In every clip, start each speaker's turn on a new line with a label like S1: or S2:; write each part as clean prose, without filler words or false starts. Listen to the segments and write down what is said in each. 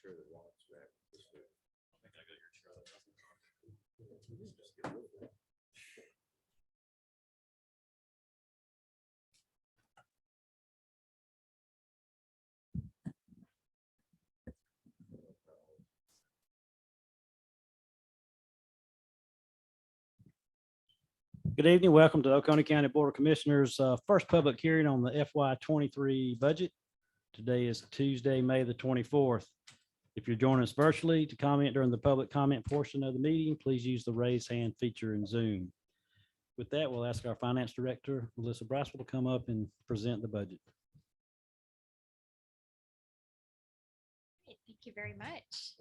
S1: Sure that Ron's back this week.
S2: I think I got your truck.
S1: Just get rid of that.
S3: Good evening. Welcome to Oconee County Board of Commissioners' first public hearing on the FY23 budget. Today is Tuesday, May the 24th. If you're joining us virtually to comment during the public comment portion of the meeting, please use the raise hand feature in Zoom. With that, we'll ask our Finance Director, Melissa Braswell, to come up and present the budget.
S4: Thank you very much.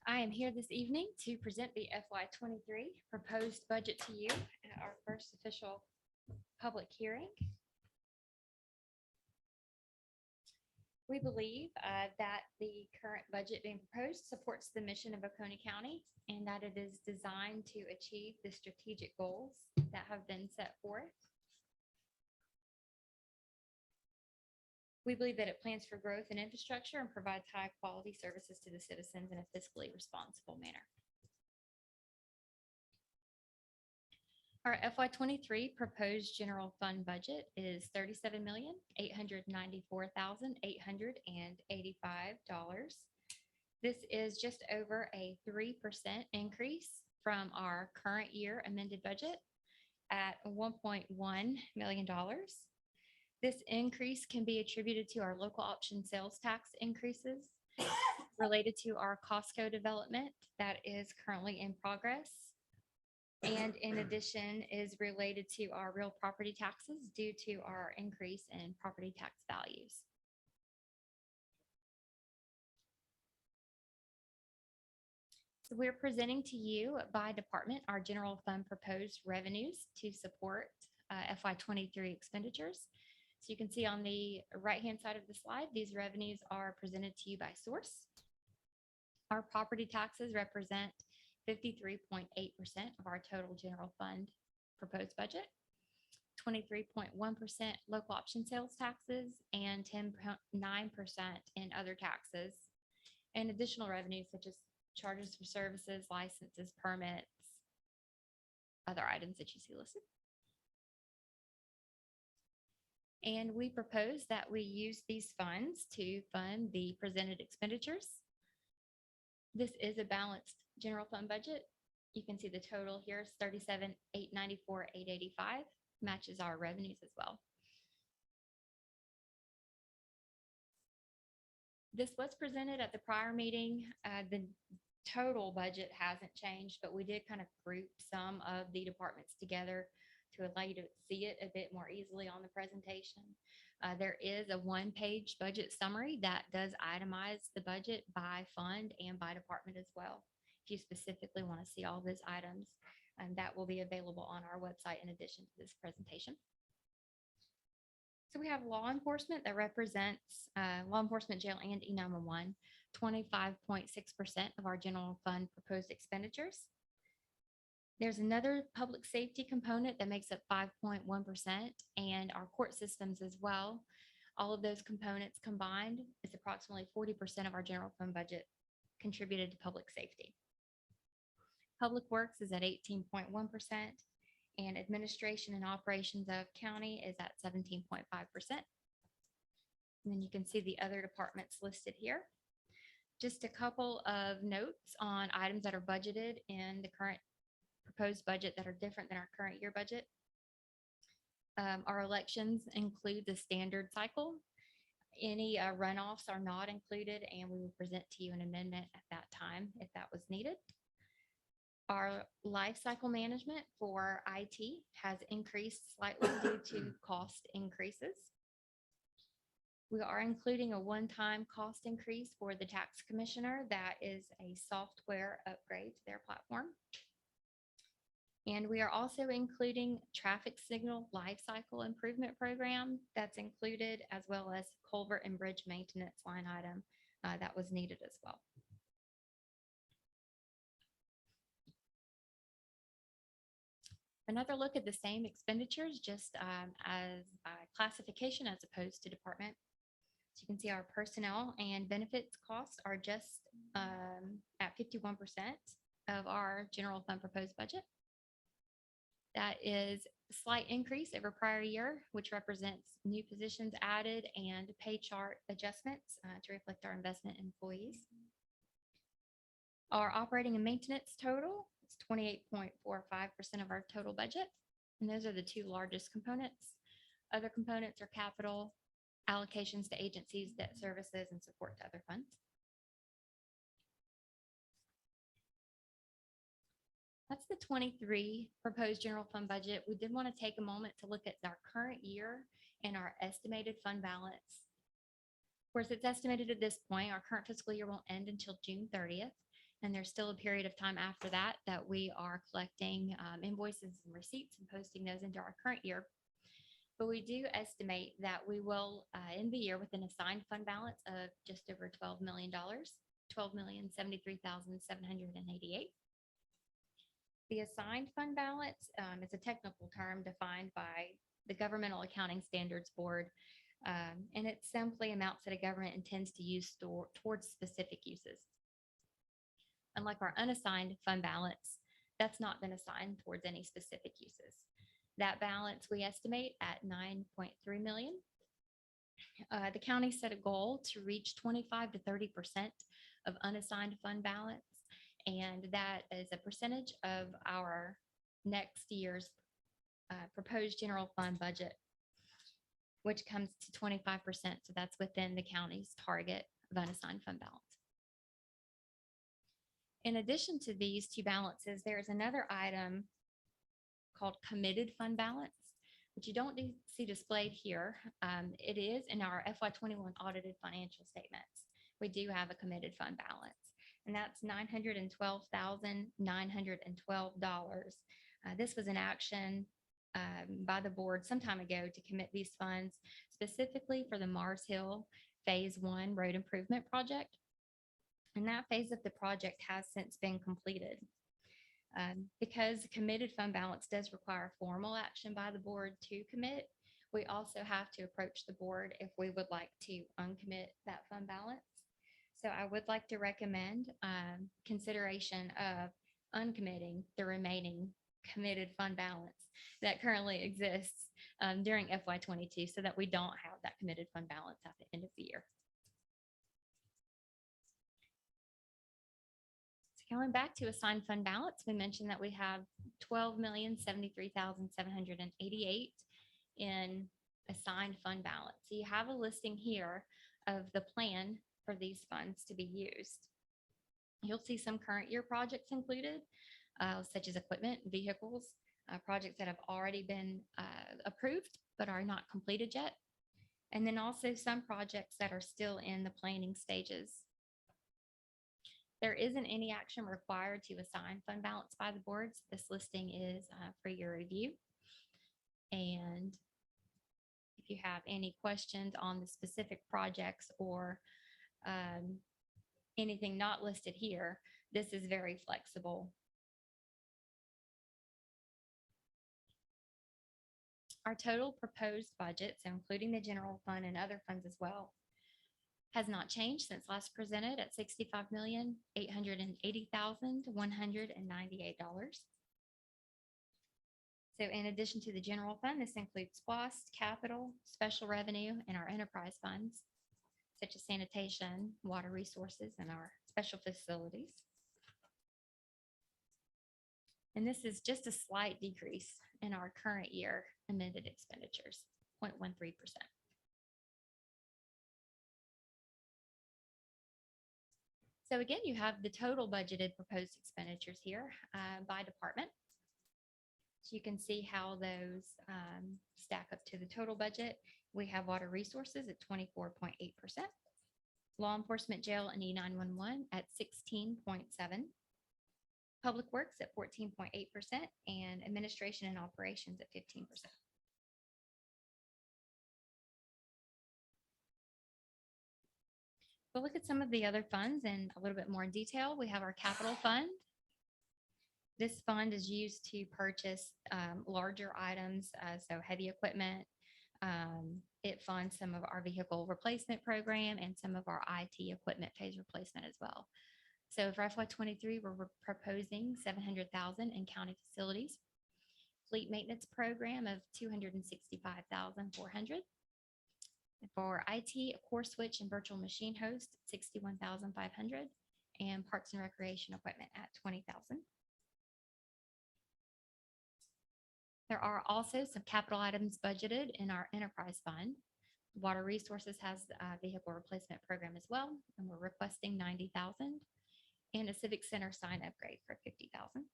S4: I am here this evening to present the FY23 proposed budget to you at our first official public hearing. We believe that the current budget being proposed supports the mission of Oconee County and that it is designed to achieve the strategic goals that have been set forth. We believe that it plans for growth and infrastructure and provides high quality services to the citizens in a fiscally responsible manner. Our FY23 proposed general fund budget is $37,894,885. This is just over a 3% increase from our current year amended budget at $1.1 million. This increase can be attributed to our local option sales tax increases related to our Costco development that is currently in progress. And in addition is related to our real property taxes due to our increase in property tax values. So we're presenting to you by department our general fund proposed revenues to support FY23 expenditures. So you can see on the right-hand side of the slide, these revenues are presented to you by source. Our property taxes represent 53.8% of our total general fund proposed budget, 23.1% local option sales taxes, and 10.9% in other taxes, and additional revenues such as charges for services, licenses, permits, other items that you see listed. And we propose that we use these funds to fund the presented expenditures. This is a balanced general fund budget. You can see the total here is $37,894,885, matches our revenues as well. This was presented at the prior meeting. The total budget hasn't changed, but we did kind of group some of the departments together to allow you to see it a bit more easily on the presentation. There is a one-page budget summary that does itemize the budget by fund and by department as well. If you specifically want to see all those items, and that will be available on our website in addition to this presentation. So we have law enforcement that represents law enforcement, jail, and E911, 25.6% of our general fund proposed expenditures. There's another public safety component that makes up 5.1% and our court systems as well. All of those components combined is approximately 40% of our general fund budget contributed to public safety. Public works is at 18.1% and administration and operations of county is at 17.5%. And then you can see the other departments listed here. Just a couple of notes on items that are budgeted in the current proposed budget that are different than our current year budget. Our elections include the standard cycle. Any runoffs are not included, and we will present to you an amendment at that time if that was needed. Our life cycle management for IT has increased slightly due to cost increases. We are including a one-time cost increase for the tax commissioner. That is a software upgrade to their platform. And we are also including traffic signal life cycle improvement program that's included, as well as culvert and bridge maintenance line item that was needed as well. Another look at the same expenditures, just as classification as opposed to department. So you can see our personnel and benefits costs are just at 51% of our general fund proposed budget. That is a slight increase over prior year, which represents new positions added and pay chart adjustments to reflect our investment in employees. Our operating and maintenance total is 28.45% of our total budget. And those are the two largest components. Other components are capital allocations to agencies, debt services, and support to other funds. That's the 23 proposed general fund budget. We did want to take a moment to look at our current year and our estimated fund balance. Of course, it's estimated at this point, our current fiscal year won't end until June 30th. And there's still a period of time after that we are collecting invoices and receipts and posting those into our current year. But we do estimate that we will end the year with an assigned fund balance of just over $12 million, $12,073,788. The assigned fund balance is a technical term defined by the Governmental Accounting Standards Board, and it's simply amounts that a government intends to use towards specific uses. Unlike our unassigned fund balance, that's not been assigned towards any specific uses. That balance we estimate at $9.3 million. The county set a goal to reach 25 to 30% of unassigned fund balance, and that is a percentage of our next year's proposed general fund budget, which comes to 25%. So that's within the county's target of unassigned fund balance. In addition to these two balances, there's another item called committed fund balance, which you don't see displayed here. It is in our FY21 audited financial statements. We do have a committed fund balance, and that's $912,912. This was an action by the board some time ago to commit these funds specifically for the Mars Hill Phase 1 road improvement project. And that phase of the project has since been completed. Because committed fund balance does require formal action by the board to commit, we also have to approach the board if we would like to uncommit that fund balance. So I would like to recommend consideration of uncommitting the remaining committed fund balance that currently exists during FY22 so that we don't have that committed fund balance at the end of the year. Going back to assigned fund balance, we mentioned that we have $12,073,788 in assigned fund balance. So you have a listing here of the plan for these funds to be used. You'll see some current year projects included, such as equipment, vehicles, projects that have already been approved but are not completed yet. And then also some projects that are still in the planning stages. There isn't any action required to assign fund balance by the boards. This listing is for your review. And if you have any questions on the specific projects or anything not listed here, this is very flexible. Our total proposed budget, so including the general fund and other funds as well, has not changed since last presented at $65,880,198. So in addition to the general fund, this includes SPOS, capital, special revenue, and our enterprise funds, such as sanitation, water resources, and our special facilities. And this is just a slight decrease in our current year amended expenditures, 0.13%. So again, you have the total budgeted proposed expenditures here by department. So you can see how those stack up to the total budget. We have water resources at 24.8%, law enforcement, jail, and E911 at 16.7%, public works at 14.8%, and administration and operations at 15%. We'll look at some of the other funds in a little bit more detail. We have our capital fund. This fund is used to purchase larger items, so heavy equipment, It funds some of our vehicle replacement program and some of our IT equipment phase replacement as well. So for FY23, we're proposing 700,000 in county facilities, fleet maintenance program of 265,400. For IT, a core switch and virtual machine host, 61,500, and parks and recreation equipment at 20,000. There are also some capital items budgeted in our enterprise fund. Water Resources has a vehicle replacement program as well, and we're requesting 90,000, and a civic center sign upgrade for 50,000.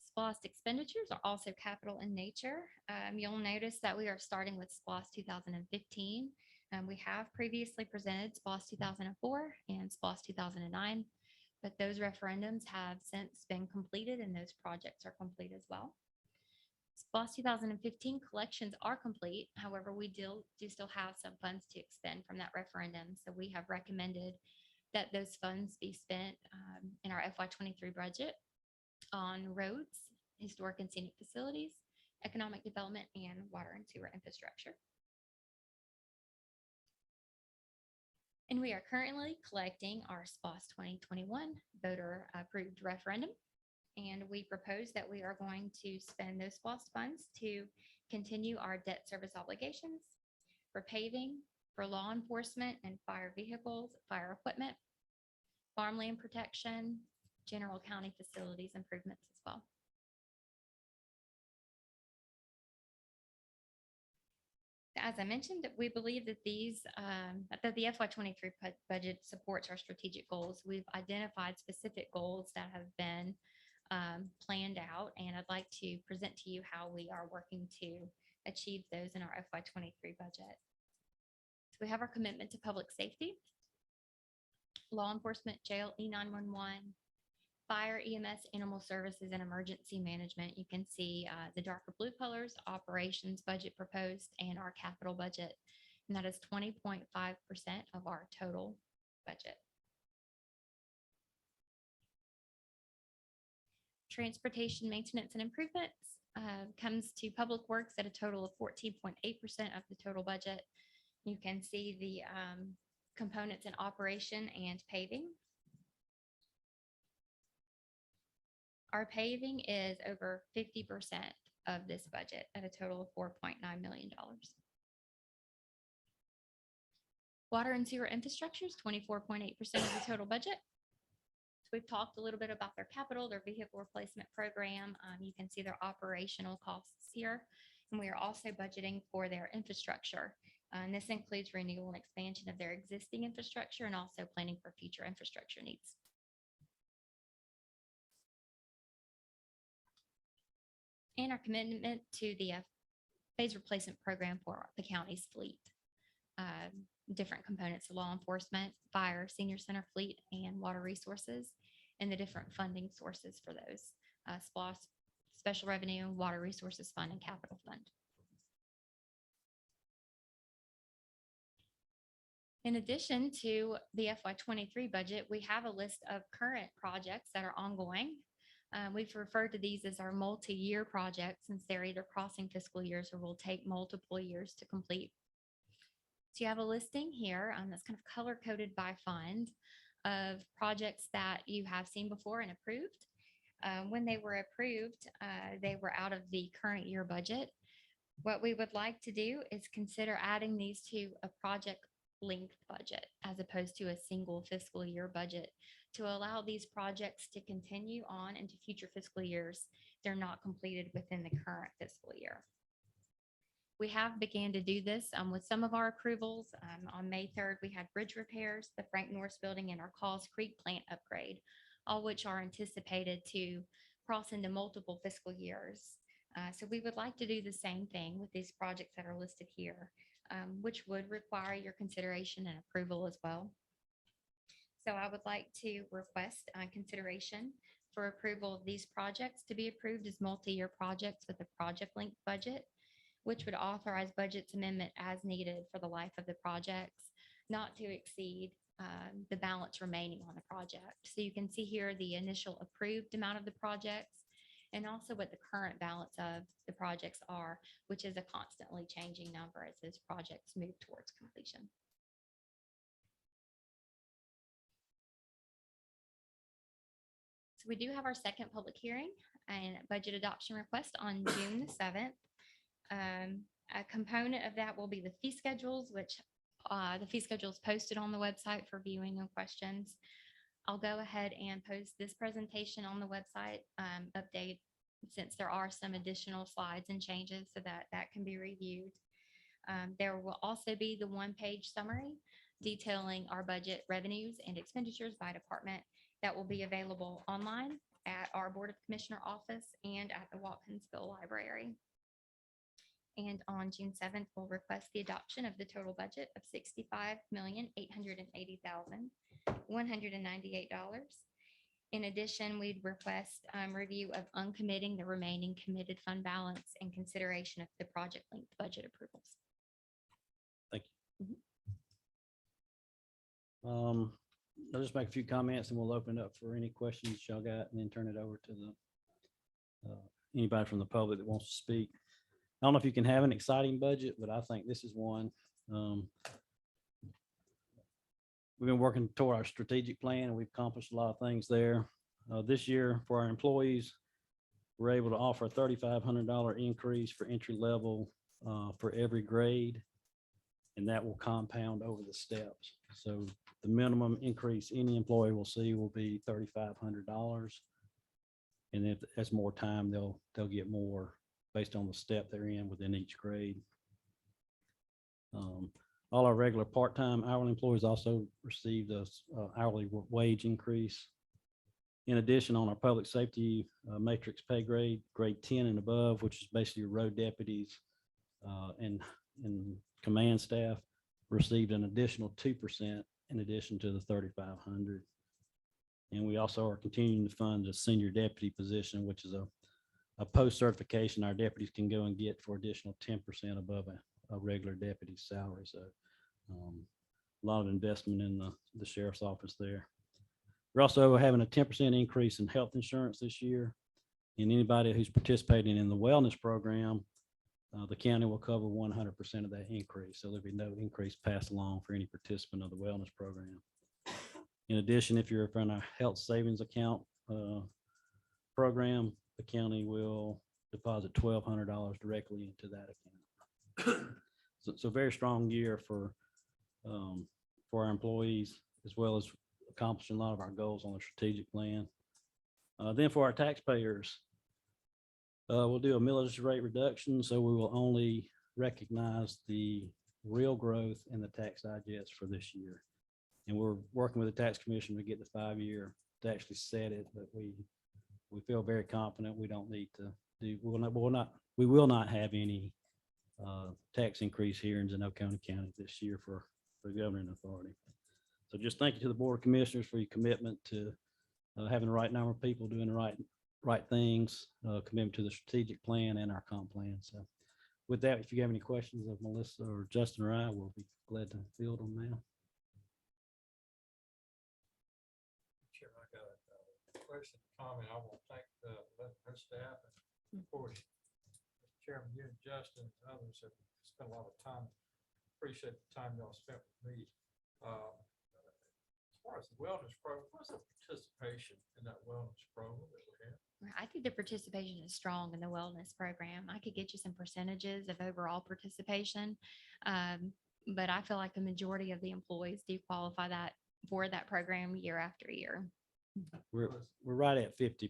S4: SPOS expenditures are also capital in nature. You'll notice that we are starting with SPOS 2015. We have previously presented SPOS 2004 and SPOS 2009, but those referendums have since been completed and those projects are complete as well. SPOS 2015 collections are complete. However, we do still have some funds to expend from that referendum. So we have recommended that those funds be spent in our FY23 budget on roads, historic and scenic facilities, economic development, and water and sewer infrastructure. And we are currently collecting our SPOS 2021 voter approved referendum. And we propose that we are going to spend those SPOS funds to continue our debt service obligations for paving, for law enforcement and fire vehicles, fire equipment, farmland protection, general county facilities improvements as well. As I mentioned, we believe that that the FY23 budget supports our strategic goals. We've identified specific goals that have been planned out, and I'd like to present to you how we are working to achieve those in our FY23 budget. So we have our commitment to public safety, law enforcement, jail, E911, fire, EMS, animal services, and emergency management. You can see the darker blue colors, operations budget proposed, and our capital budget. And that is 20.5% of our total budget. Transportation maintenance and improvements comes to public works at a total of 14.8% of the total budget. You can see the components in operation and paving. Our paving is over 50% of this budget at a total of $4.9 million. Water and sewer infrastructure is 24.8% of the total budget. So we've talked a little bit about their capital, their vehicle replacement program. You can see their operational costs here. And we are also budgeting for their infrastructure. And this includes renewal and expansion of their existing infrastructure and also planning for future infrastructure needs. And our commitment to the phase replacement program for the county's fleet. Different components of law enforcement, fire, senior center fleet, and water resources, and the different funding sources for those. SPOS, special revenue, water resources fund, and capital fund. In addition to the FY23 budget, we have a list of current projects that are ongoing. We've referred to these as our multi-year projects since they're either crossing fiscal years or will take multiple years to complete. So you have a listing here that's kind of color-coded by fund of projects that you have seen before and approved. When they were approved, they were out of the current year budget. What we would like to do is consider adding these to a project length budget as opposed to a single fiscal year budget to allow these projects to continue on into future fiscal years. They're not completed within the current fiscal year. We have began to do this with some of our approvals. On May 3rd, we had bridge repairs, the Frank Norris building, and our Calls Creek plant upgrade, all which are anticipated to cross into multiple fiscal years. So we would like to do the same thing with these projects that are listed here, which would require your consideration and approval as well. So I would like to request consideration for approval of these projects to be approved as multi-year projects with a project length budget, which would authorize budget amendment as needed for the life of the projects, not to exceed the balance remaining on the project. So you can see here the initial approved amount of the projects and also what the current balance of the projects are, which is a constantly changing number as those projects move towards completion. So we do have our second public hearing and budget adoption request on June the 7th. A component of that will be the fee schedules, which the fee schedule is posted on the website for viewing and questions. I'll go ahead and post this presentation on the website, update, since there are some additional slides and changes so that that can be reviewed. There will also be the one-page summary detailing our budget revenues and expenditures by department that will be available online at our Board of Commissioner office and at the Watkinsville Library. And on June 7th, we'll request the adoption of the total budget of $65,880,198. In addition, we'd request review of uncommitting the remaining committed fund balance and consideration of the project linked budget approvals.
S3: Thank you. I'll just make a few comments and we'll open it up for any questions y'all got and then turn it over to the anybody from the public that wants to speak. I don't know if you can have an exciting budget, but I think this is one. We've been working toward our strategic plan and we've accomplished a lot of things there. This year for our employees, we're able to offer a $3,500 increase for entry level for every grade. And that will compound over the steps. So the minimum increase any employee will see will be $3,500. And if that's more time, they'll get more based on the step they're in within each grade. All our regular part-time hourly employees also received a hourly wage increase. In addition, on our public safety matrix pay grade, grade 10 and above, which is basically road deputies and command staff, received an additional 2% in addition to the $3,500. And we also are continuing to fund the senior deputy position, which is a post certification our deputies can go and get for additional 10% above a regular deputy's salary. So a lot of investment in the sheriff's office there. We're also having a 10% increase in health insurance this year. And anybody who's participating in the wellness program, the county will cover 100% of that increase. So there'll be no increase passed along for any participant of the wellness program. In addition, if you're in a health savings account program, the county will deposit $1,200 directly into that account. So very strong year for our employees, as well as accomplishing a lot of our goals on the strategic plan. Then for our taxpayers, we'll do a millage rate reduction, so we will only recognize the real growth in the tax digest for this year. And we're working with the tax commission to get the 5-year to actually set it, but we feel very confident we don't need to do, we will not have any tax increase hearings in Oconee County this year for the governing authority. So just thank you to the Board of Commissioners for your commitment to having the right number of people doing the right things, commitment to the strategic plan and our comp plan. So with that, if you have any questions of Melissa or Justin or I, we'll be glad to field them now.
S2: Chair, I got a question, comment. I want to thank her staff and of course, Mr. Chairman, you and Justin and others have spent a lot of time. Appreciate the time y'all spent with me. As far as the wellness program, what's the participation in that wellness program that we have?
S4: I think the participation is strong in the wellness program. I could get you some percentages of overall participation. But I feel like the majority of the employees do qualify for that program year after year.
S3: We're right at 50%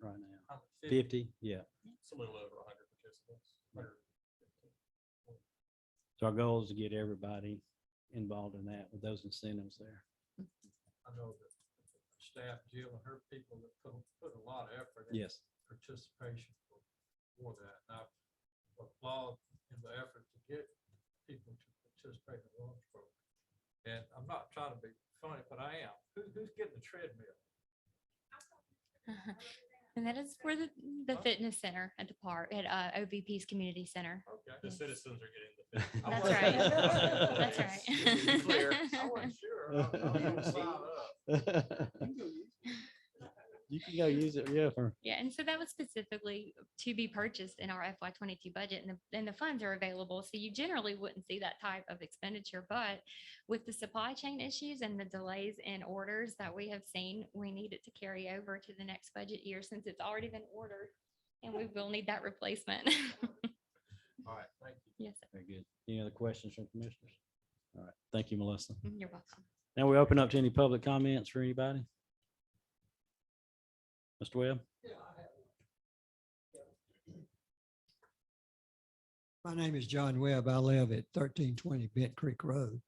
S3: right now. 50, yeah.
S2: It's a little over 100 participants. 115.
S3: So our goal is to get everybody involved in that with those incentives there.
S2: I know that staff, Jill and her people that put a lot of effort in
S3: Yes.
S2: participation for that. And I applaud in the effort to get people to participate in the wellness program. And I'm not trying to be funny, but I am. Who's getting the treadmill?
S4: And that is for the fitness center at the park at OVP's community center.
S2: Okay.
S5: The
S4: Yes.
S5: citizens are getting the.
S2: I
S4: That's
S2: wasn't-
S4: right. That's right.
S5: Clear.
S2: I wasn't sure. I was gonna sign up.
S3: You can go use it, yeah, for,
S4: Yeah, and so that was specifically to be purchased in our FY 22 budget, and the funds are available. So you generally wouldn't see that type of expenditure, but with the supply chain issues and the delays in orders that we have seen, we need it to carry over to the next budget year since it's already been ordered, and we will need that replacement.
S2: All right, thank you.
S4: Yes, sir.
S3: very good. Any other questions from commissioners? All right, thank you, Melissa.
S4: You're welcome.
S3: Now we open up to any public comments for anybody. Mr. Webb?
S5: My name is John Webb. I live at 1320 Bent Creek Road.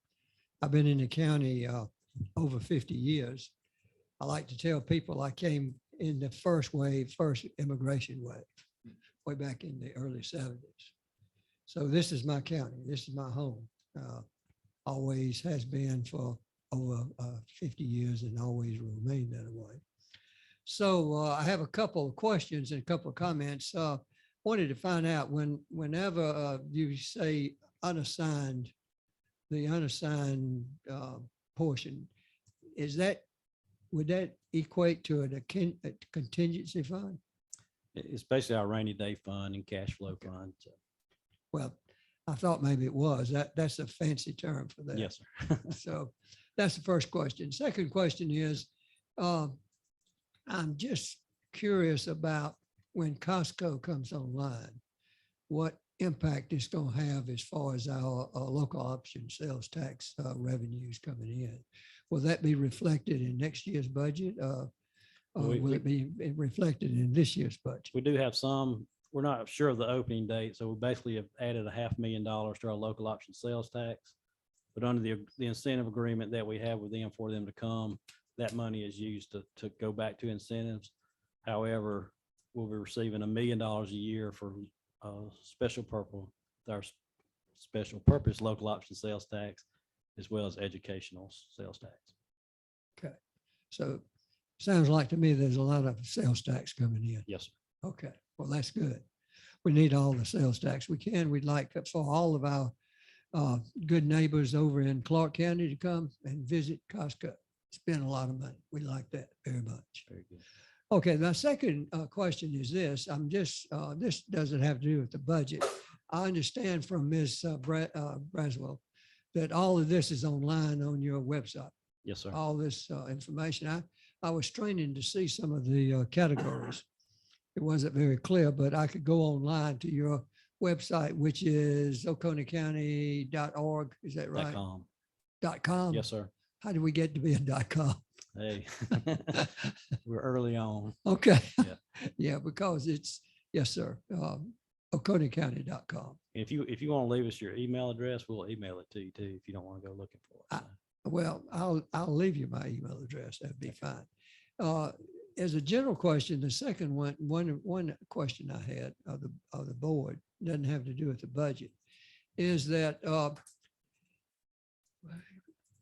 S5: I've been in the county over 50 years. I like to tell people I came in the first immigration wave, way back in the early 70s. So this is my county. This is my home. Always has been for over 50 years and always will remain that way. So I have a couple of questions and a couple of comments. Wanted to find out whenever you say unassigned, the unassigned portion, would that equate to a contingency fund?
S3: It's basically our rainy day fund and cash flow fund. So,
S5: Well, I thought maybe it was. That's a fancy term for that.
S3: yes, sir.
S5: So that's the first question. Second question is, I'm just curious about when Costco comes online, what impact it's going to have as far as our local option sales tax revenues coming in. Will that be reflected in next year's budget? Or will it be reflected in this year's budget?
S3: We do have some, we're not sure of the opening date, so we basically have added $500,000 to our local option sales tax. But under the incentive agreement that we have with them for them to come, that money is used to go back to incentives. However, we'll be receiving $1 million a year for special purpose local option sales tax, as well as educational sales tax.
S5: Okay. So sounds like to me there's a lot of sales tax coming in.
S3: Yes, sir.
S5: Okay, well, that's good. We need all the sales tax we can. We'd like for all of our good neighbors over in Clark County to come and visit Costco. Spend a lot of money. We like that very much.
S3: Very good.
S5: Okay, my second question is this. This doesn't have to do with the budget. I understand from Ms. Braswell that all of this is online on your website.
S3: Yes, sir.
S5: All this information. I was training to see some of the categories. It wasn't very clear, but I could go online to your website, which is oconeecounty.org. Is that right?
S3: .com.
S5: .com?
S3: Yes, sir.
S5: How did we get to be a .com?
S3: Hey, we're early on.
S5: Okay.
S3: Yeah.
S5: Yeah, because it's, yes, sir. Oconeecounty.com.
S3: If you want to leave us your email address, we'll email it to you too, if you don't want to go looking for it. So,
S5: Well, I'll leave you my email address. That'd be fine. As a general question, the second one question I had of the board doesn't have to do with the budget, is that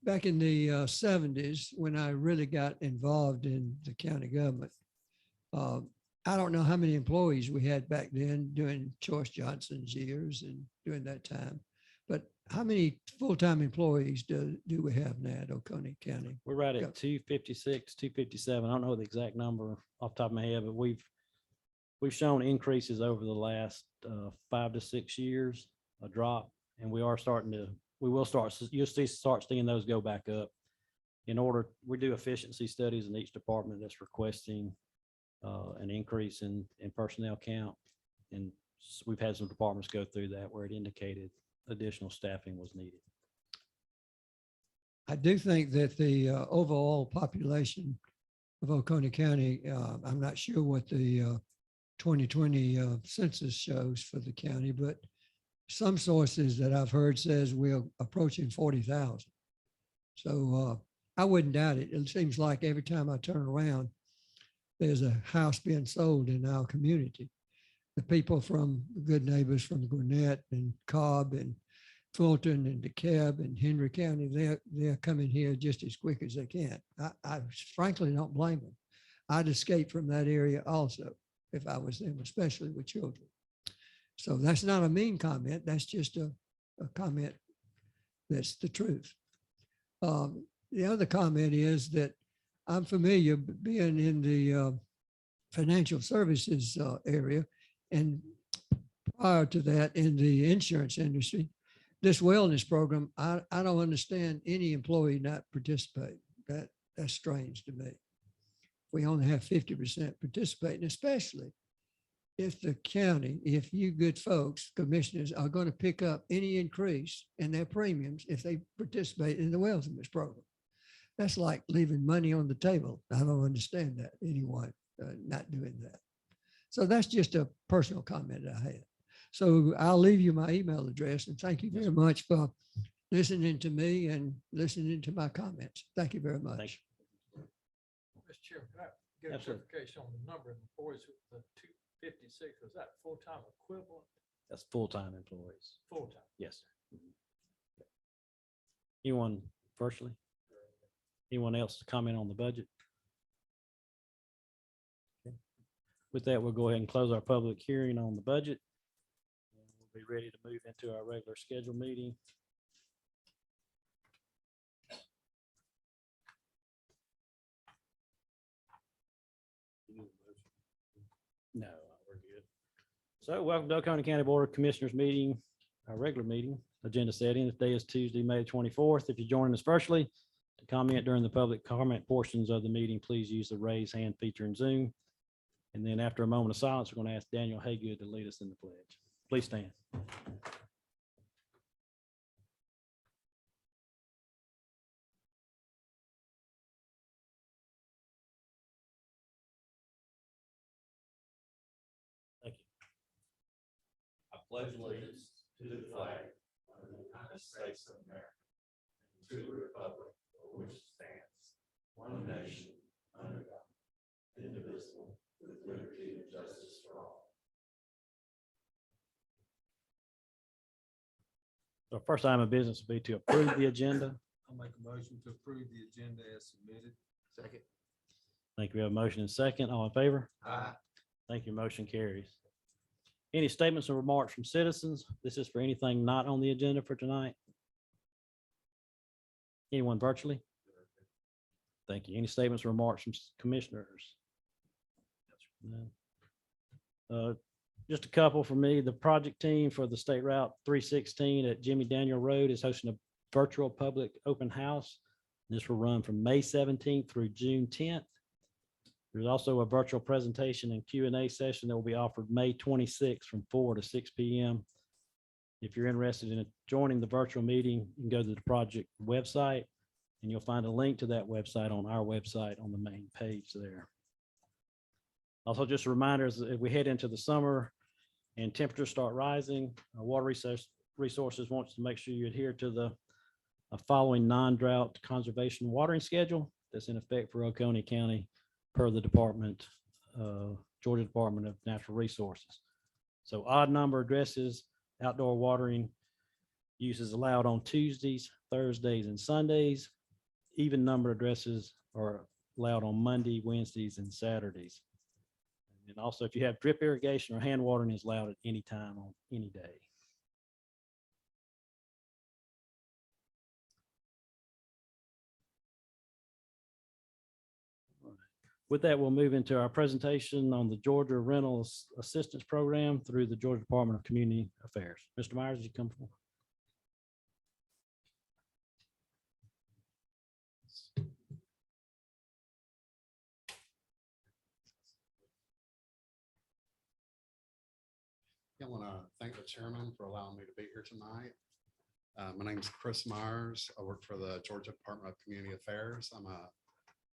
S5: back in the 70s, when I really got involved in the county government, I don't know how many employees we had back then during Choice Johnson's years and during that time, but how many full-time employees do we have now at Oconee County?
S3: we're right
S5: Yeah.
S3: at 256, 257. I don't know the exact number off the top of my head, but we've shown increases over the last 5 to 6 years, a drop, and we will start, you'll start seeing those go back up. We do efficiency studies in each department that's requesting an increase in personnel count. And we've had some departments go through that where it indicated additional staffing was needed.
S5: I do think that the overall population of Oconee County, I'm not sure what the 2020 census shows for the county, but some sources that I've heard says we're approaching 40,000. So I wouldn't doubt it. It seems like every time I turn around, there's a house being sold in our community. The people from the good neighbors from Gwinnett and Cobb and Fulton and DeKalb and Henry County, they're coming here just as quick as they can. I frankly don't blame them. I'd escape from that area also if I was them, especially with children. So that's not a mean comment. That's just a comment that's the truth. The other comment is that I'm familiar being in the financial services area. And prior to that, in the insurance industry, this wellness program, I don't understand any employee not participating. That's strange to me. We only have 50% participating, especially if the county, if you good folks, commissioners are going to pick up any increase in their premiums if they participate in the wellness program. That's like leaving money on the table. I don't understand that, anyone not doing that. So that's just a personal comment that I had. So I'll leave you my email address, and thank you very much for listening to me and listening to my comments. Thank you very
S3: Thank
S5: much.
S2: Mr. Chairman, can I get a
S3: Absolutely.
S2: clarification on the number of employees, the 256, was that full-time equivalent,
S3: That's full-time employees.
S2: full-time?
S3: Yes. Sir. Anyone virtually? Anyone else to comment on the budget? Okay. With that, we'll go ahead and close our public hearing on the budget. And we'll be ready to move into our regular scheduled meeting. No, we're good. So welcome to Oconee County Board of Commissioners meeting, our regular meeting, agenda setting. Today is Tuesday, May 24th. If you're joining us virtually, to comment during the public comment portions of the meeting, please use the raise hand feature in Zoom. And then after a moment of silence, we're going to ask Daniel Haygood to lead us in the pledge. Please stand. Thank you.
S1: I pledge allegiance to the flag of the United States of America, and to the republic for which it stands, one nation, under God, indivisible, with liberty and justice for all.
S3: Our first item of business will be to approve the agenda.
S6: I'll make a motion to approve the agenda as submitted.
S1: Second.
S3: Thank you. We have a motion and second. All in favor?
S6: Aye.
S3: Thank you. Motion carries. Any statements or remarks from citizens? This is for anything not on the agenda for tonight. Anyone virtually? Thank you. Any statements or remarks from commissioners? No. Just a couple for me. The project team for the State Route 316 at Jimmy Daniel Road is hosting a virtual public open house. This will run from May 17th through June 10th. There's also a virtual presentation and Q&A session that will be offered May 26th from 4 to 6 p.m. If you're interested in joining the virtual meeting, you can go to the project website and you'll find a link to that website on our website on the main page there. Also, just a reminder, as we head into the summer and temperatures start rising, Water Resources wants to make sure you adhere to the following non-drought conservation watering schedule that's in effect for Oconee County per the Georgia Department of Natural Resources. So odd number addresses, outdoor watering use is allowed on Tuesdays, Thursdays, and Sundays. Even number addresses are allowed on Monday, Wednesdays, and Saturdays. And also, if you have drip irrigation or hand watering, is allowed at any time on any day. With that, we'll move into our presentation on the Georgia Rental Assistance Program through the Georgia Department of Community Affairs. Mr. Myers, you come forward.
S7: I want to thank the chairman for allowing me to be here tonight. My name is Chris Myers. I work for the Georgia Department of Community Affairs. I'm a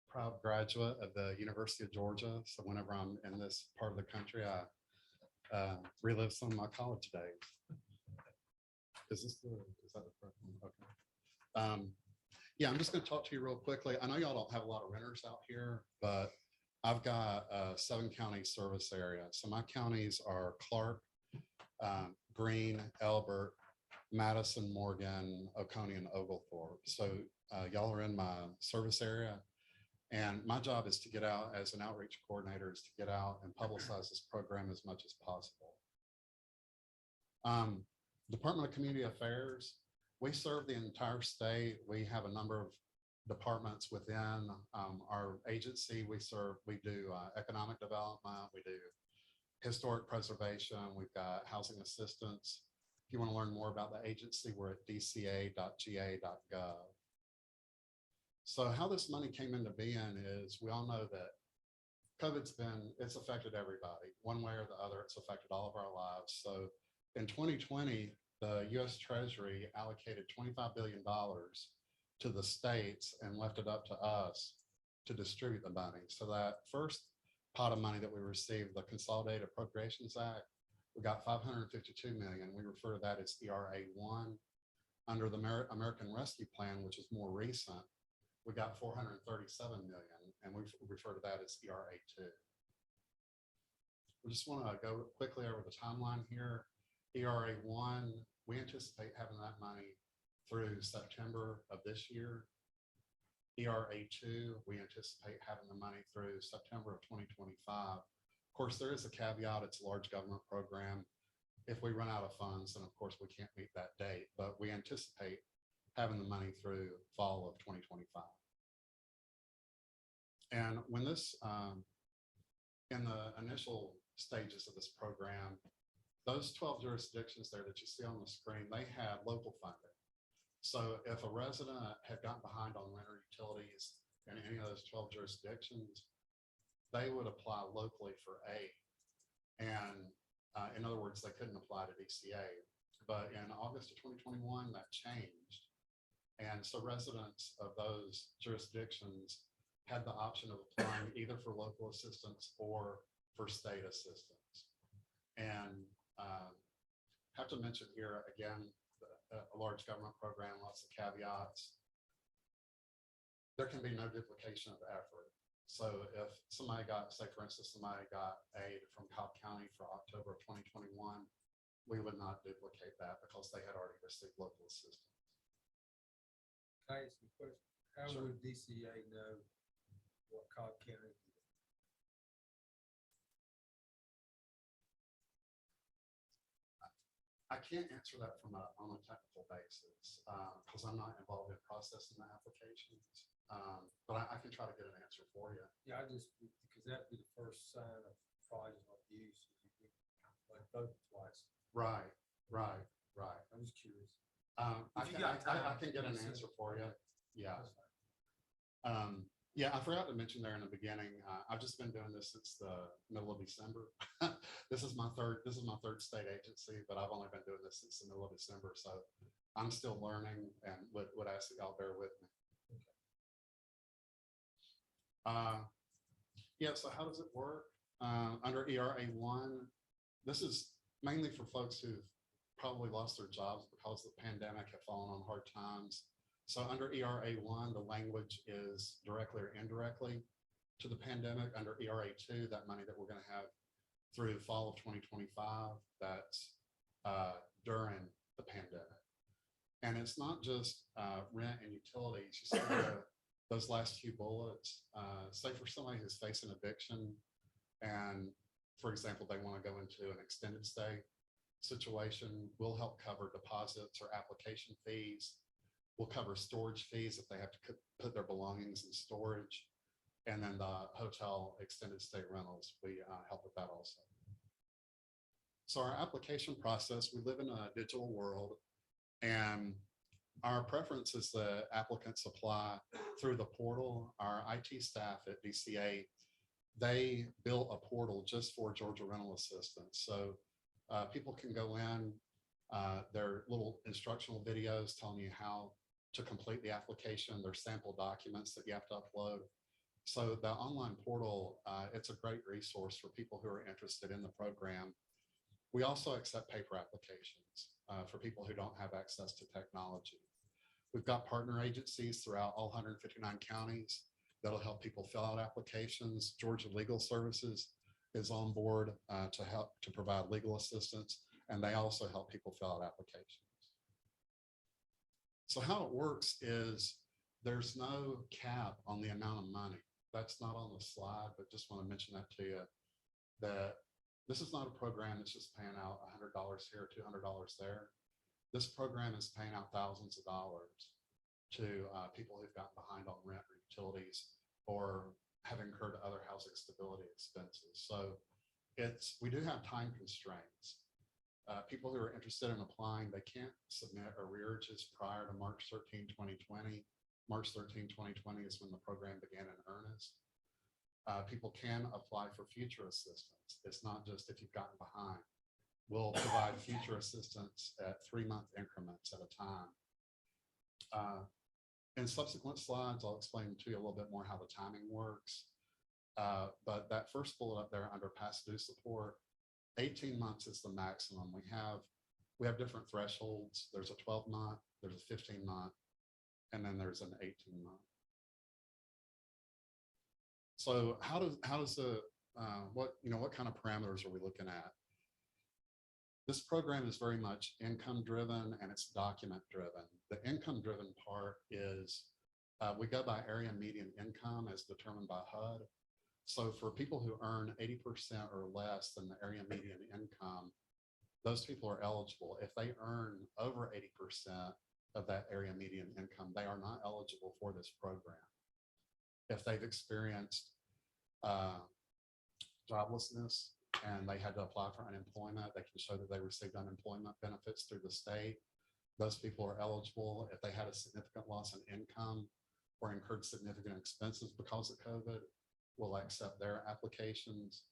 S7: proud graduate of the University of Georgia. So whenever I'm in this part of the country, I relive some of my college days. Is that the correct one? Okay. Yeah, I'm just going to talk to you real quickly. I know y'all don't have a lot of renters out here, but I've got a 7-county service area. So my counties are Clark, Greene, Elbert, Madison, Morgan, Oconee, and Oglethorpe. So y'all are in my service area. And my job is to get out as an outreach coordinator, is to get out and publicize this program as much as possible. Department of Community Affairs, we serve the entire state. We have a number of departments within our agency. We do economic development, we do historic preservation, we've got housing assistance. If you want to learn more about the agency, we're at dca.ga.gov. So how this money came into being is we all know that it's affected everybody one way or the other. It's affected all of our lives. So in 2020, the US Treasury allocated $25 billion to the states and left it up to us to distribute the money. So that first pot of money that we received, the Consolidated Appropriations Act, we got 552 million. We refer to that as ERA 1. Under the American Rescue Plan, which is more recent, we got 437 million, and we refer to that as ERA 2. We just want to go quickly over the timeline here. ERA 1, we anticipate having that money through September of this year. ERA 2, we anticipate having the money through September of 2025. Of course, there is a caveat. It's a large government program. If we run out of funds, then of course we can't meet that date, but we anticipate having the money through fall of 2025. And when this, in the initial stages of this program, those 12 jurisdictions there that you see on the screen, they had local funding. So if a resident had gotten behind on rent or utilities in any of those 12 jurisdictions, they would apply locally for aid. And in other words, they couldn't apply to DCA. But in August of 2021, that changed. And so residents of those jurisdictions had the option of applying either for local assistance or for state assistance. And have to mention here again, a large government program, lots of caveats. There can be no duplication of effort. So if somebody got, say for instance, somebody got aid from Cobb County for October of 2021, we would not duplicate that because they had already received local assistance.
S6: Can I ask you a question? How
S7: Sure.
S6: would DCA know what Cobb County did?
S7: I can't answer that on a technical basis because I'm not involved in processing the applications. But I can try to get an answer for you.
S6: Yeah, because that'd be the first sign of fraudulent use. Like vote twice.
S7: Right.
S6: I'm just curious.
S7: I
S6: If you
S7: can,
S6: got time,
S7: I can get an
S6: you can
S7: answer
S6: send-
S7: for you. Yeah.
S6: That's fine.
S7: Yeah, I forgot to mention there in the beginning, I've just been doing this since the middle of December. This is my third state agency, but I've only been doing this since the middle of December. So I'm still learning and would ask that y'all bear with me. Yeah, so how does it work? Under ERA 1, this is mainly for folks who've probably lost their jobs because the pandemic have fallen on hard times. So under ERA 1, the language is directly or indirectly to the pandemic. Under ERA 2, that money that we're going to have through fall of 2025, that's during the pandemic. And it's not just rent and utilities. You see those last few bullets, say for somebody who's facing eviction and, for example, they want to go into an extended stay situation, we'll help cover deposits or application fees. We'll cover storage fees if they have to put their belongings in storage. And then the hotel extended stay rentals, we help with that also. So our application process, we live in a digital world, and our preference is the applicants apply through the portal. Our IT staff at DCA, they built a portal just for Georgia Rental Assistance. So people can go in, there are little instructional videos telling you how to complete the application. There's sample documents that you have to upload. So the online portal, it's a great resource for people who are interested in the program. We also accept paper applications for people who don't have access to technology. We've got partner agencies throughout all 159 counties that'll help people fill out applications. Georgia Legal Services is on board to provide legal assistance, and they also help people fill out applications. So how it works is there's no cap on the amount of money. That's not on the slide, but just want to mention that to you, that this is not a program that's just paying out $100 here, $200 there. This program is paying out thousands of dollars. to people who've gotten behind on rent or utilities or have incurred other housing stability expenses. So we do have time constraints. People who are interested in applying, they can't submit arrearages prior to March 13, 2020. March 13, 2020 is when the program began in earnest. People can apply for future assistance. It's not just if you've gotten behind. We'll provide future assistance at 3-month increments at a time. In subsequent slides, I'll explain to you a little bit more how the timing works. But that first bullet up there under past due support, 18 months is the maximum. We have different thresholds. There's a 12-month, there's a 15-month, and then there's an 18-month. So how does what kind of parameters are we looking at? This program is very much income driven and it's document driven. The income driven part is we go by area median income as determined by HUD. So for people who earn 80% or less than the area median income, those people are eligible. If they earn over 80% of that area median income, they are not eligible for this program. If they've experienced joblessness and they had to apply for unemployment, they can show that they received unemployment benefits through the state. Those people are eligible. If they had a significant loss in income or incurred significant expenses because of COVID, we'll accept their applications.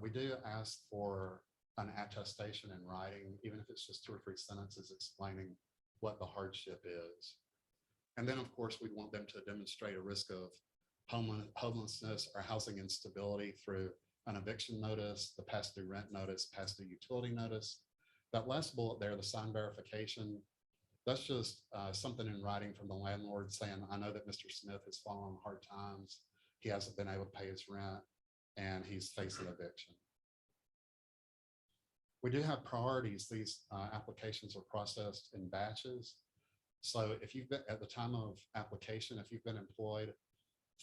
S7: We do ask for an attestation in writing, even if it's just 2 or 3 sentences explaining what the hardship is. And then, of course, we want them to demonstrate a risk of homelessness or housing instability through an eviction notice, the past due rent notice, past due utility notice. That last bullet there, the signed verification, that's just something in writing from the landlord saying, I know that Mr. Smith has fallen on hard times. He hasn't been able to pay his rent and he's facing eviction. We do have priorities. These applications are processed in batches. So if you've been at the time of application, if you've been employed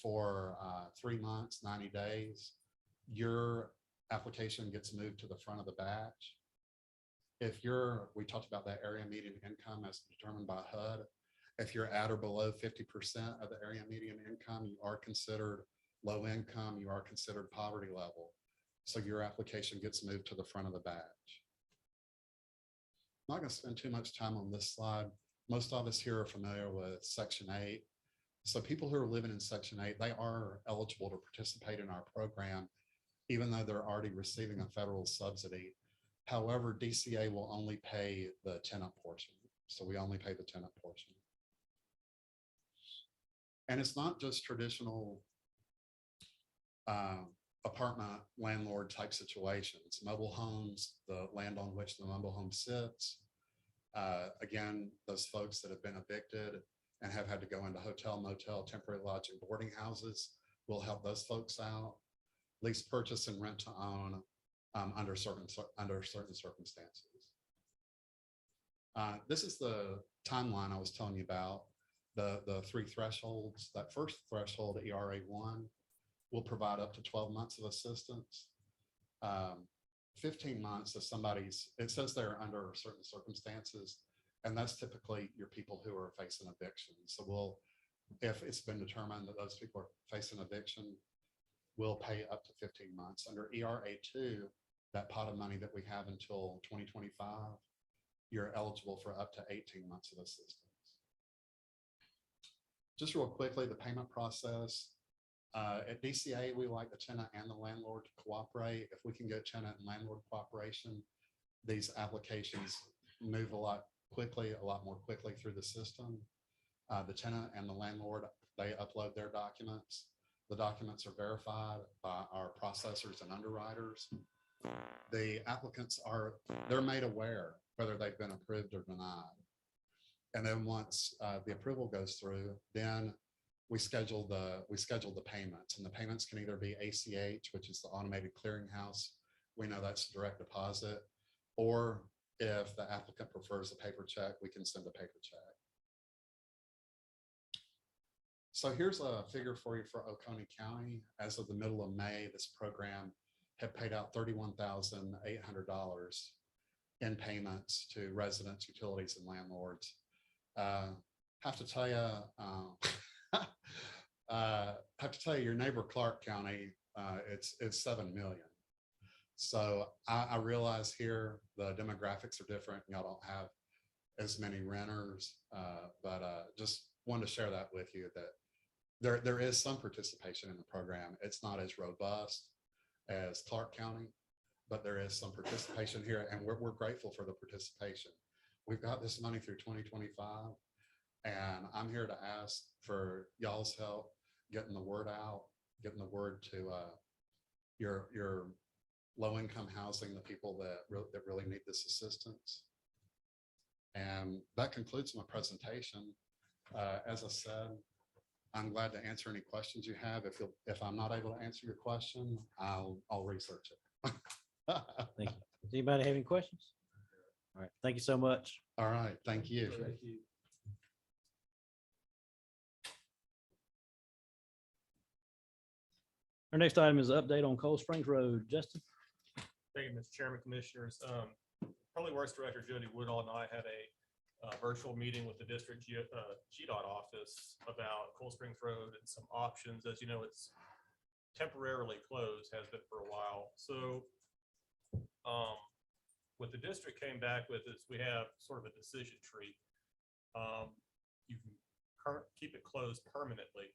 S7: for 3 months, 90 days, your application gets moved to the front of the batch. We talked about that area median income as determined by HUD. If you're at or below 50% of the area median income, you are considered low income, you are considered poverty level. So your application gets moved to the front of the batch. I'm not going to spend too much time on this slide. Most of us here are familiar with Section 8. So people who are living in Section 8, they are eligible to participate in our program, even though they're already receiving a federal subsidy. However, DCA will only pay the tenant portion. So we only pay the tenant portion. And it's not just traditional apartment landlord type situations. Mobile homes, the land on which the mobile home sits. Again, those folks that have been evicted and have had to go into hotel, motel, temporary lodging, boarding houses, will help those folks out. Lease purchase and rent to own under certain circumstances. This is the timeline I was telling you about, the 3 thresholds. That first threshold, ERA 1, will provide up to 12 months of assistance. 15 months if it says they're under certain circumstances, and that's typically your people who are facing eviction. So if it's been determined that those people are facing eviction, we'll pay up to 15 months. Under ERA 2, that pot of money that we have until 2025, you're eligible for up to 18 months of assistance. Just real quickly, the payment process. At DCA, we like the tenant and the landlord to cooperate. If we can get tenant and landlord cooperation, these applications move a lot more quickly through the system. The tenant and the landlord, they upload their documents. The documents are verified by our processors and underwriters. The applicants they're made aware whether they've been approved or denied. And then once the approval goes through, then we schedule the payments, and the payments can either be ACH, which is the automated clearinghouse. We know that's direct deposit, or if the applicant prefers a paper check, we can send a paper check. So here's a figure for you for Oconee County. As of the middle of May, this program had paid out $31,800 in payments to residents, utilities, and landlords. have to tell you, have to tell you, your neighbor Clark County, it's 7 million. So I realize here the demographics are different. Y'all don't have as many renters, but just wanted to share that with you that there is some participation in the program. It's not as robust as Clark County, but there is some participation here, and we're grateful for the participation. We've got this money through 2025, and I'm here to ask for y'all's help getting the word out, getting the word to your low-income housing, the people that really need this assistance. And that concludes my presentation. As I said, I'm glad to answer any questions you have. If I'm not able to answer your question, I'll research it.
S3: Thank you. Does anybody have any questions? All right, thank you so much.
S7: All right, thank you.
S6: Thank you.
S3: Our next item is an update on Cold Springs Road. Justin?
S8: Thank you, Mr. Chairman, Commissioners. Public Works Director Jody Woodall and I had a virtual meeting with the district GDOT office about Cold Springs Road and some options. As you know, it's temporarily closed, has been for a while. So what the district came back with is we have sort of a decision tree. You can keep it closed permanently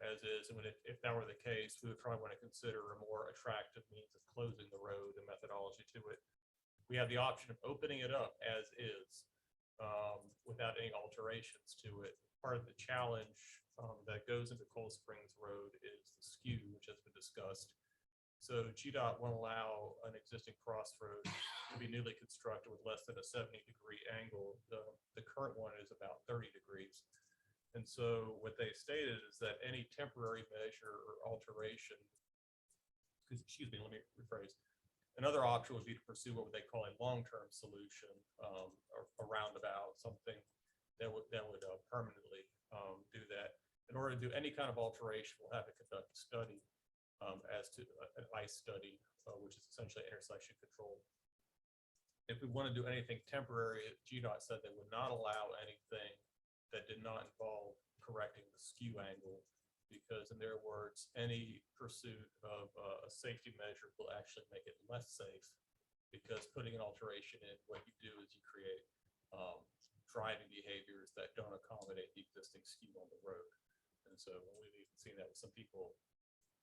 S8: as is. And if that were the case, we would probably want to consider a more attractive means of closing the road and methodology to it. We have the option of opening it up as is without any alterations to it. Part of the challenge that goes into Cold Springs Road is the skew, which has been discussed. So GDOT won't allow an existing crossroad to be newly constructed with less than a 70-degree angle. The current one is about 30 degrees. And so what they stated is that any temporary measure or alteration, excuse me, let me rephrase. Another option would be to pursue what they call a long-term solution, a roundabout, something that would permanently do that. In order to do any kind of alteration, we'll have to conduct a study as to an ICE study, which is essentially intersection control. If we want to do anything temporary, GDOT said they would not allow anything that did not involve correcting the skew angle, because in their words, any pursuit of a safety measure will actually make it less safe, because putting an alteration in, what you do is you create driving behaviors that don't accommodate the existing skew on the road. And so we've even seen that with some people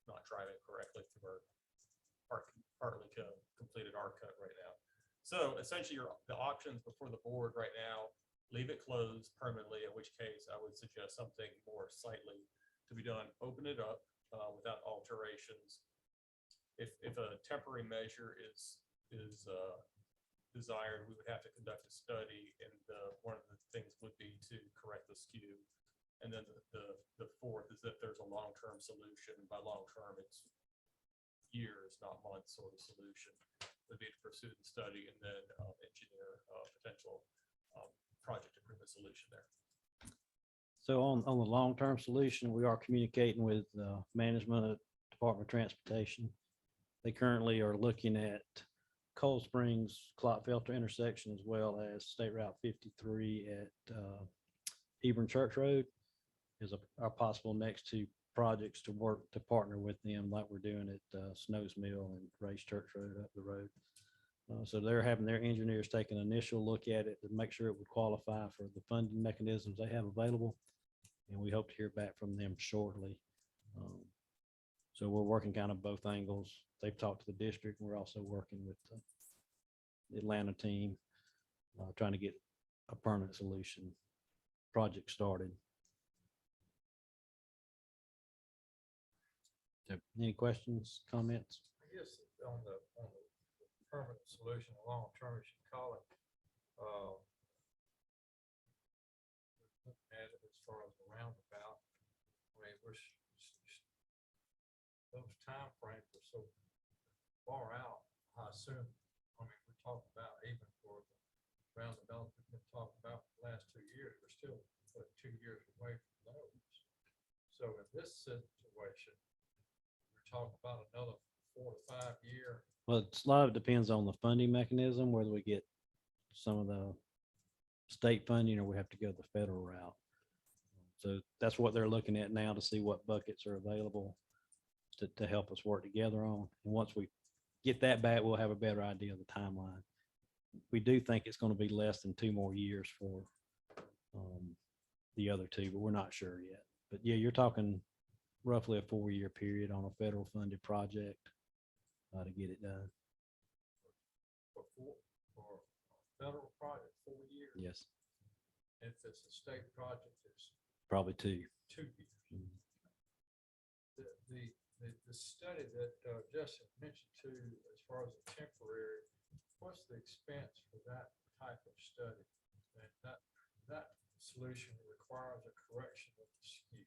S8: not driving correctly through our partly completed R cut right now. So essentially the options before the board right now, leave it closed permanently, in which case I would suggest something more sightly to be done. Open it up without alterations. If a temporary measure is desired, we would have to conduct a study, and one of the things would be to correct the skew. And then the fourth is that there's a long-term solution. By long-term, it's years, not months, sort of solution. Would be to pursue the study and then engineer a potential project improvement solution there.
S3: So on the long-term solution, we are communicating with management at Department of Transportation. They currently are looking at Cold Springs Clot Filter intersection, as well as State Route 53 at Hebron Church Road is our possible next two projects to work to partner with them, like we're doing at Snows Mill and Race Church Road up the road. So they're having their engineers take an initial look at it to make sure it would qualify for the funding mechanisms they have available. And we hope to hear back from them shortly. So we're working kind of both angles. They've talked to the district, and we're also working with the Atlanta team, trying to get a permanent solution project started. So, any questions, comments?
S2: I guess on the permanent solution, long term, you should call it. Looking at it as far as the roundabout, I mean, those time frames are so far out. I assume. I mean, we're talking about even for the roundabout we've been talking about for the last 2 years. We're still 2 years away from those. So in this situation, we're talking about another 4 to 5 year.
S3: Well, a lot of it depends on the funding mechanism, whether we get some of the state funding or we have to go the federal route. So that's what they're looking at now to see what buckets are available to help us work together on. And once we get that back, we'll have a better idea of the timeline. We do think it's going to be less than 2 more years for the other two, but we're not sure yet. But yeah, you're talking roughly a 4-year period on a federal funded project to get it done.
S2: For a federal project, 4 years.
S3: Yes,
S2: If it's a state project, it's
S3: probably 2.
S2: 2 years. The study that Justin mentioned too, as far as a temporary, what's the expense for that type of study? And that solution requires a correction of the skew.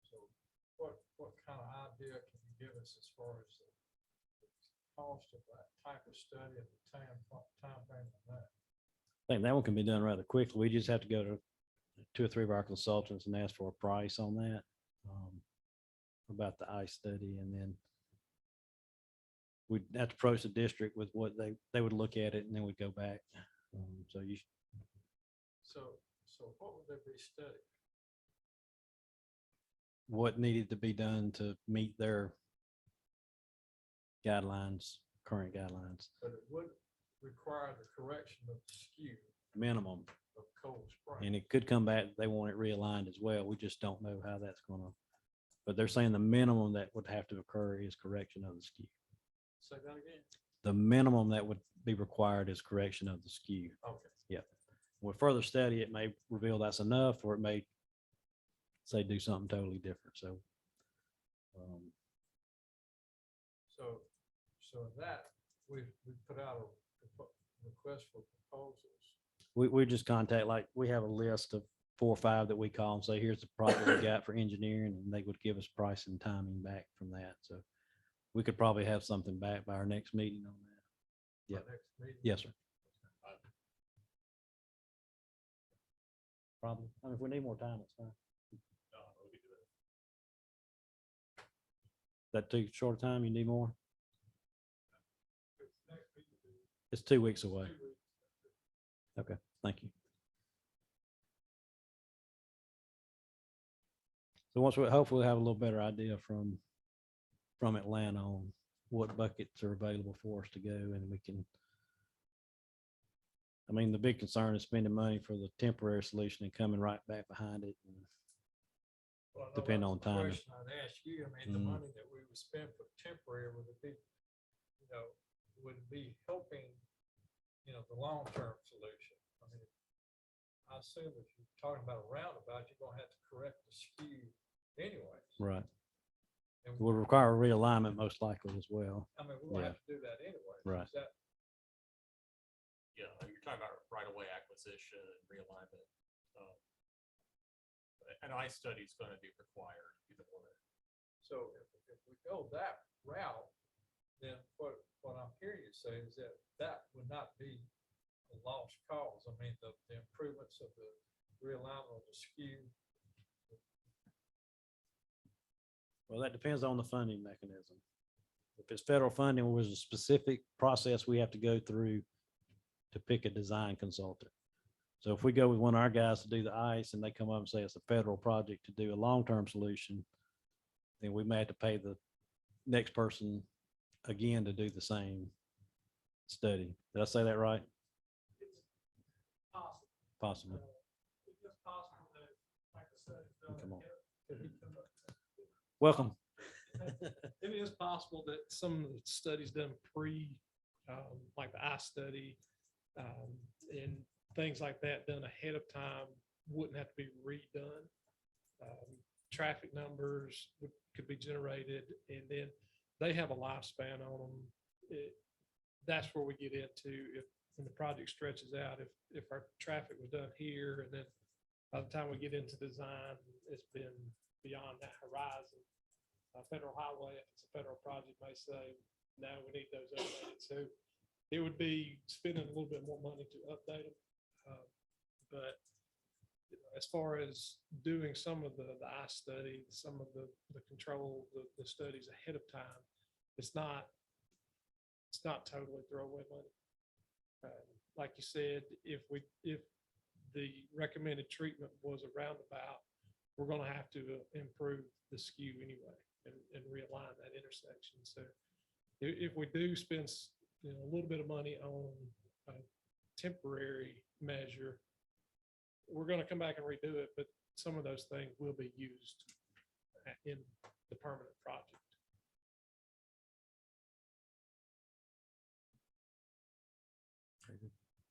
S2: So what kind of idea can you give us as far as the cost of that type of study and the time frame on that?
S3: I think that one can be done rather quickly. We just have to go to 2 or 3 of our consultants and ask for a price on that, about the ICE study. And then we'd have to approach the district with what they would look at it, and then we'd go back.
S2: So what would they be studying?
S3: What needed to be done to meet their guidelines, current guidelines,
S2: But it would require the correction of the skew
S3: minimum.
S2: of Cold Spring.
S3: And it could come back, they want it realigned as well. We just don't know how that's gonna, but they're saying the minimum that would have to occur is correction of the skew.
S2: Say that again?
S3: The minimum that would be required is correction of the skew.
S2: Okay.
S3: With further study, it may reveal that's enough, or it may say do something totally different. So
S2: So that, we put out a request for proposals.
S3: we just contact, like, we have a list of 4 or 5 that we call and say, here's the project we got for engineering, and they would give us price and timing back from that. So we could probably have something back by our next meeting on that.
S2: for
S3: Yep.
S2: next meeting.
S3: Yes, sir. Probably. I mean, if we need more time, it's fine.
S8: We could do it.
S3: That too short a time, you need more?
S2: Next meeting.
S3: It's 2 weeks away.
S2: 2 weeks.
S3: Okay, thank you. So once we hopefully have a little better idea from Atlanta on what buckets are available for us to go, and we can. I mean, the big concern is spending money for the temporary solution and coming right back behind it.
S2: Well, I know
S3: Depend
S2: that
S3: on
S2: was the
S3: timing.
S2: question I'd ask you, I mean, the
S3: Mm.
S2: money that we would spend for temporary, would it be, would it be helping, the long-term solution? I mean, I assume if you're talking about a roundabout, you're gonna have to correct the skew anyway.
S3: Right.
S2: And
S3: Will require a realignment most likely as well.
S2: I mean, we're gonna have to do that anyway.
S3: Right.
S2: Is that,
S8: Yeah, you're talking about right-of-way acquisition and realignment. An ICE study is going to be required either way.
S2: so if we go that route, then what I'm hearing you say is that would not be a lost cause. I mean, the improvements of the realignment of the skew.
S3: Well, that depends on the funding mechanism. If it's federal funding, there's a specific process we have to go through to pick a design consultant. So if we go with one of our guys to do the ICE and they come up and say it's a federal project to do a long-term solution, then we may have to pay the next person again to do the same study. Did I say that right?
S2: It's possible.
S3: Possibly.
S2: It's just possible that, like I said,
S3: Come on.
S2: could he come up?
S3: Welcome.
S9: It is possible that some of the studies done like the eye study, and things like that done ahead of time wouldn't have to be redone. Traffic numbers could be generated, and then they have a lifespan on them. That's where we get into when the project stretches out, if our traffic was done here, and then by the time we get into design, it's been beyond that horizon. Federal highway, if it's a federal project, may say, no, we need those updated. So it would be spending a little bit more money to update them. But as far as doing some of the eye study, some of the control, the studies ahead of time, it's not totally throwaway money. Like you said, if the recommended treatment was a roundabout, we're gonna have to improve the skew anyway and realign that intersection. So if we do spend, a little bit of money on a temporary measure, we're gonna come back and redo it, but some of those things will be used in the permanent project.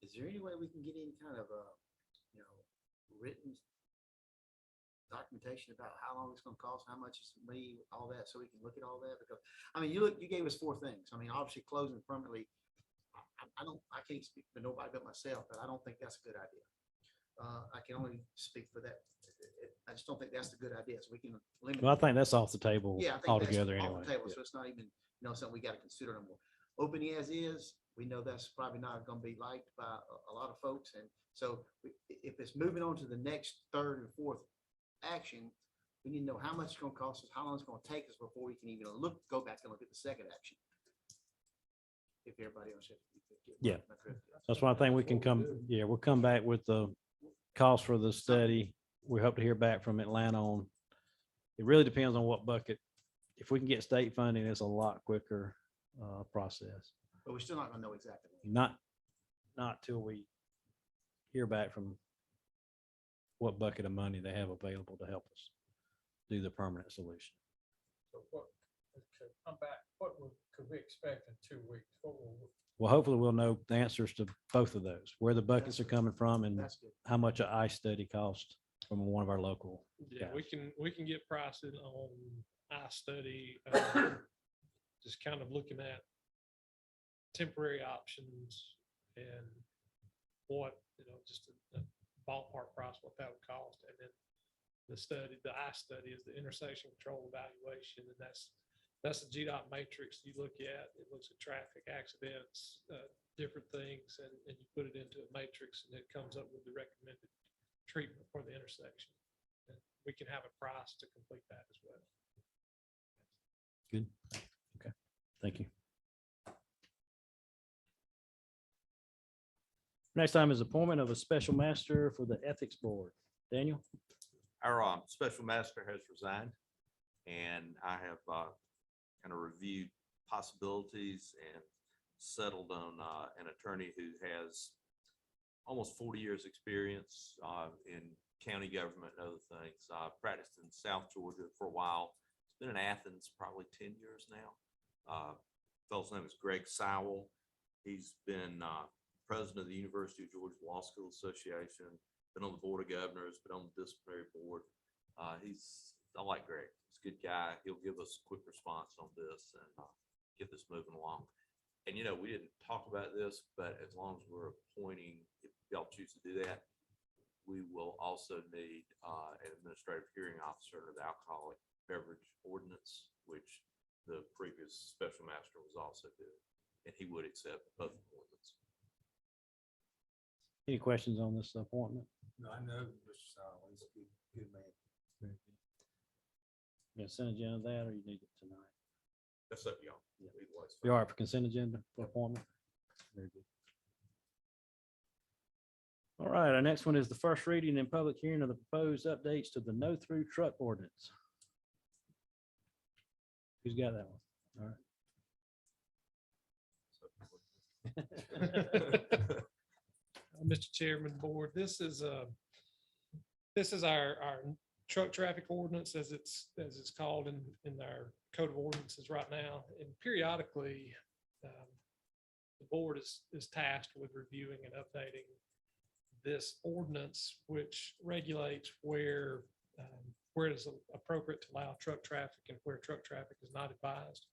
S10: Is there any way we can get any kind of, written documentation about how long it's gonna cost, how much it's gonna be, all that, so we can look at all that? Because, I mean, you gave us 4 things. I mean, obviously closing permanently, I can't speak for nobody but myself, but I don't think that's a good idea. I can only speak for that. I just don't think that's a good idea. So we can limit.
S3: Well, I think that's off the table
S10: Yeah, I think that's
S3: altogether
S10: off the
S3: anyway.
S10: table, so it's not even, something we gotta consider no more. Opening as is, we know that's probably not gonna be liked by a lot of folks, and so if it's moving on to the next 3rd and 4th action, we need to know how much it's gonna cost us, how long it's gonna take us before we can even go back and look at the second action. If everybody else.
S3: Yeah. That's why I think we can come, we'll come back with the cost for the study. We hope to hear back from Atlanta on, it really depends on what bucket. If we can get state funding, it's a lot quicker process.
S10: But we're still not gonna know exactly.
S3: Not till we hear back from what bucket of money they have available to help us do the permanent solution.
S2: So what, okay, I'm back, could we expect in 2 weeks?
S3: Well, hopefully we'll know the answers to both of those, where the buckets are coming from and
S10: That's good.
S3: how much an ice study cost from one of our local.
S9: Yeah,
S3: guys.
S9: we can get pricing on I study, just kind of looking at temporary options and what, just a ballpark price, what that would cost. And then the I study is the intersection control evaluation. And that's the GDOT matrix you look at. It looks at traffic accidents, different things, and you put it into a matrix and it comes up with the recommended treatment for the intersection. And we can have a price to complete that as well.
S3: Good. Okay. Thank you. Next time is appointment of a special master for the ethics board. Daniel?
S1: Our special master has resigned, and I have kind of reviewed possibilities and settled on an attorney who has almost 40 years experience in county government and other things. Practiced in South Georgia for a while. It's been in Athens probably 10 years now. Fellow's name is Greg Sowell. He's been president of the University of Georgia Law School Association, been on the board of governors, been on the disciplinary board. I like Greg. He's a good guy. He'll give us a quick response on this and get this moving along. And, we didn't talk about this, but as long as we're appointing, if y'all choose to do that, we will also need an administrative hearing officer of the alcoholic beverage ordinance, which the previous special master was also doing, and he would accept both appointments.
S3: Any questions on this appointment?
S6: No, I know Mr. Sowell, he's a good man.
S3: Consent agenda that, or you need it tonight?
S1: That's up to y'all.
S3: Yeah.
S1: Either way is
S3: You
S1: fine.
S3: all right for consent agenda for appointment? Very good. All right, our next one is the first reading and public hearing of the proposed updates to the no-through truck ordinance. Who's got that one? All right.
S9: Mr. Chairman, board, this is our truck traffic ordinance as it's called in our code of ordinances right now. And periodically, the board is tasked with reviewing and updating this ordinance, which regulates where it is appropriate to allow truck traffic and where truck traffic is not advised.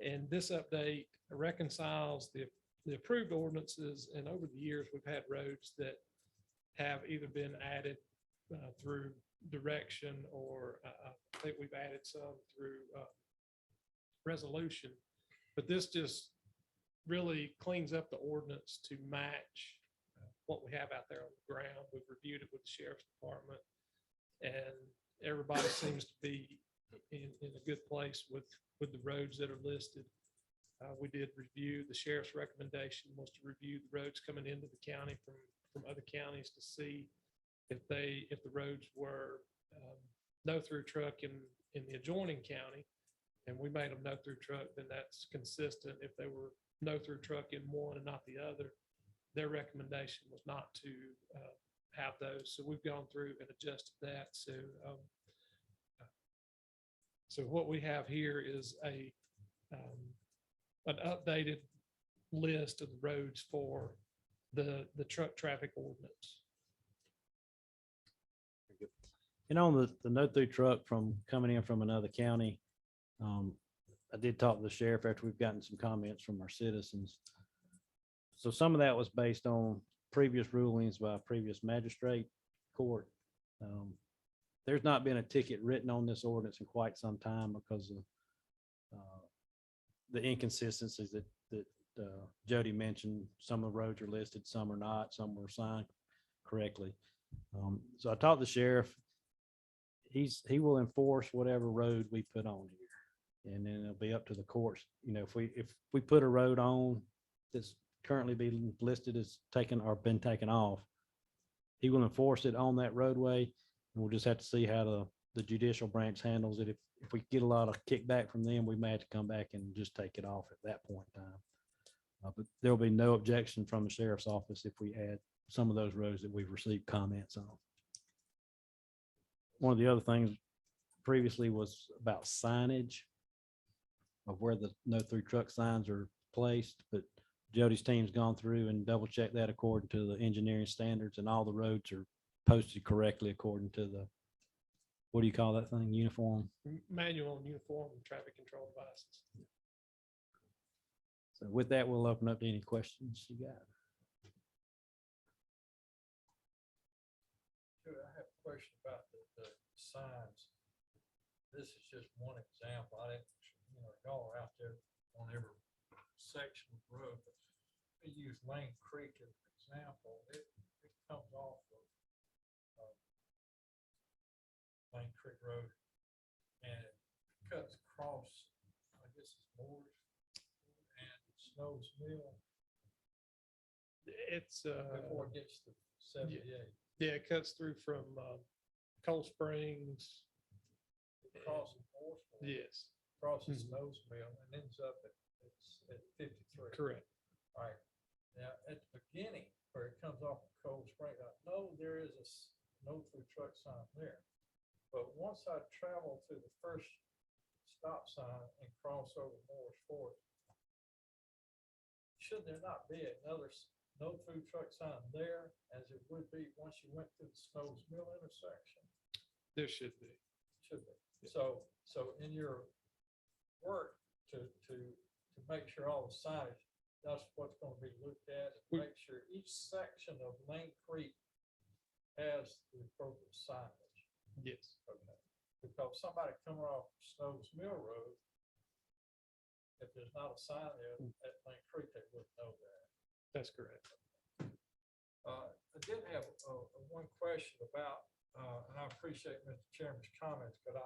S9: And this update reconciles the approved ordinances, and over the years, we've had roads that have either been added through direction or I think we've added some through resolution. But this just really cleans up the ordinance to match what we have out there on the ground. We've reviewed it with the sheriff's department, and everybody seems to be in a good place with the roads that are listed. We did review, the sheriff's recommendation was to review the roads coming into the county from other counties to see if the roads were no through truck in the adjoining county. And we made them no through truck, then that's consistent. If they were no through truck in one and not the other, their recommendation was not to have those. So we've gone through and adjusted that. So what we have here is an updated list of the roads for the truck traffic ordinance.
S3: And on the no through truck from coming in from another county, I did talk to the sheriff after we've gotten some comments from our citizens. So some of that was based on previous rulings by a previous magistrate court. There's not been a ticket written on this ordinance in quite some time because of the inconsistencies that Jody mentioned. Some of the roads are listed, some are not, some were signed correctly. So I talked to the sheriff. He will enforce whatever road we put on here. And then it'll be up to the courts. You know, if we put a road on that's currently being listed as taken or been taken off, he will enforce it on that roadway. And we'll just have to see how the judicial branch handles it. If we get a lot of kickback from them, we may have to come back and just take it off at that point in time. But there'll be no objection from the sheriff's office if we add some of those roads that we've received comments on. One of the other things previously was about signage of where the no through truck signs are placed, but Jody's team's gone through and double checked that according to the engineering standards, and all the roads are posted correctly according to the, what do you call that thing? Uniform.
S9: Manual and uniform traffic control devices.
S3: So with that, we'll open up to any questions you got.
S2: Sure, I have a question about the signs. This is just one example. I didn't, y'all are out there on every section of road. But we use Lane Creek as an example. It comes off of Lane Creek Road and it cuts across, I guess it's Moore's and Snow's Mill
S9: It's
S2: before it gets to 78.
S9: yeah, it cuts through from Cold Springs.
S2: Crosses Moore's Mill,
S9: Yes,
S2: crosses
S9: Mhm.
S2: Snow's Mill and ends up at 53.
S9: correct.
S2: All right. Now, at the beginning, where it comes off of Cold Spring, I know there is a no through truck sign there. But once I travel to the first stop sign and cross over Moore's Ford, should there not be another no through truck sign there as it would be once you went to the Snow's Mill intersection?
S9: There should be.
S2: Should be. So in your work to make sure all the signage, that's what's going to be looked at, and make sure each section of Lane Creek has the appropriate signage.
S9: Yes.
S2: Okay. Because somebody coming off Snow's Mill Road, if there's not a sign there at Lane Creek, they wouldn't know that.
S9: That's correct.
S2: I did have one question about, and I appreciate Mr. Chairman's comments, but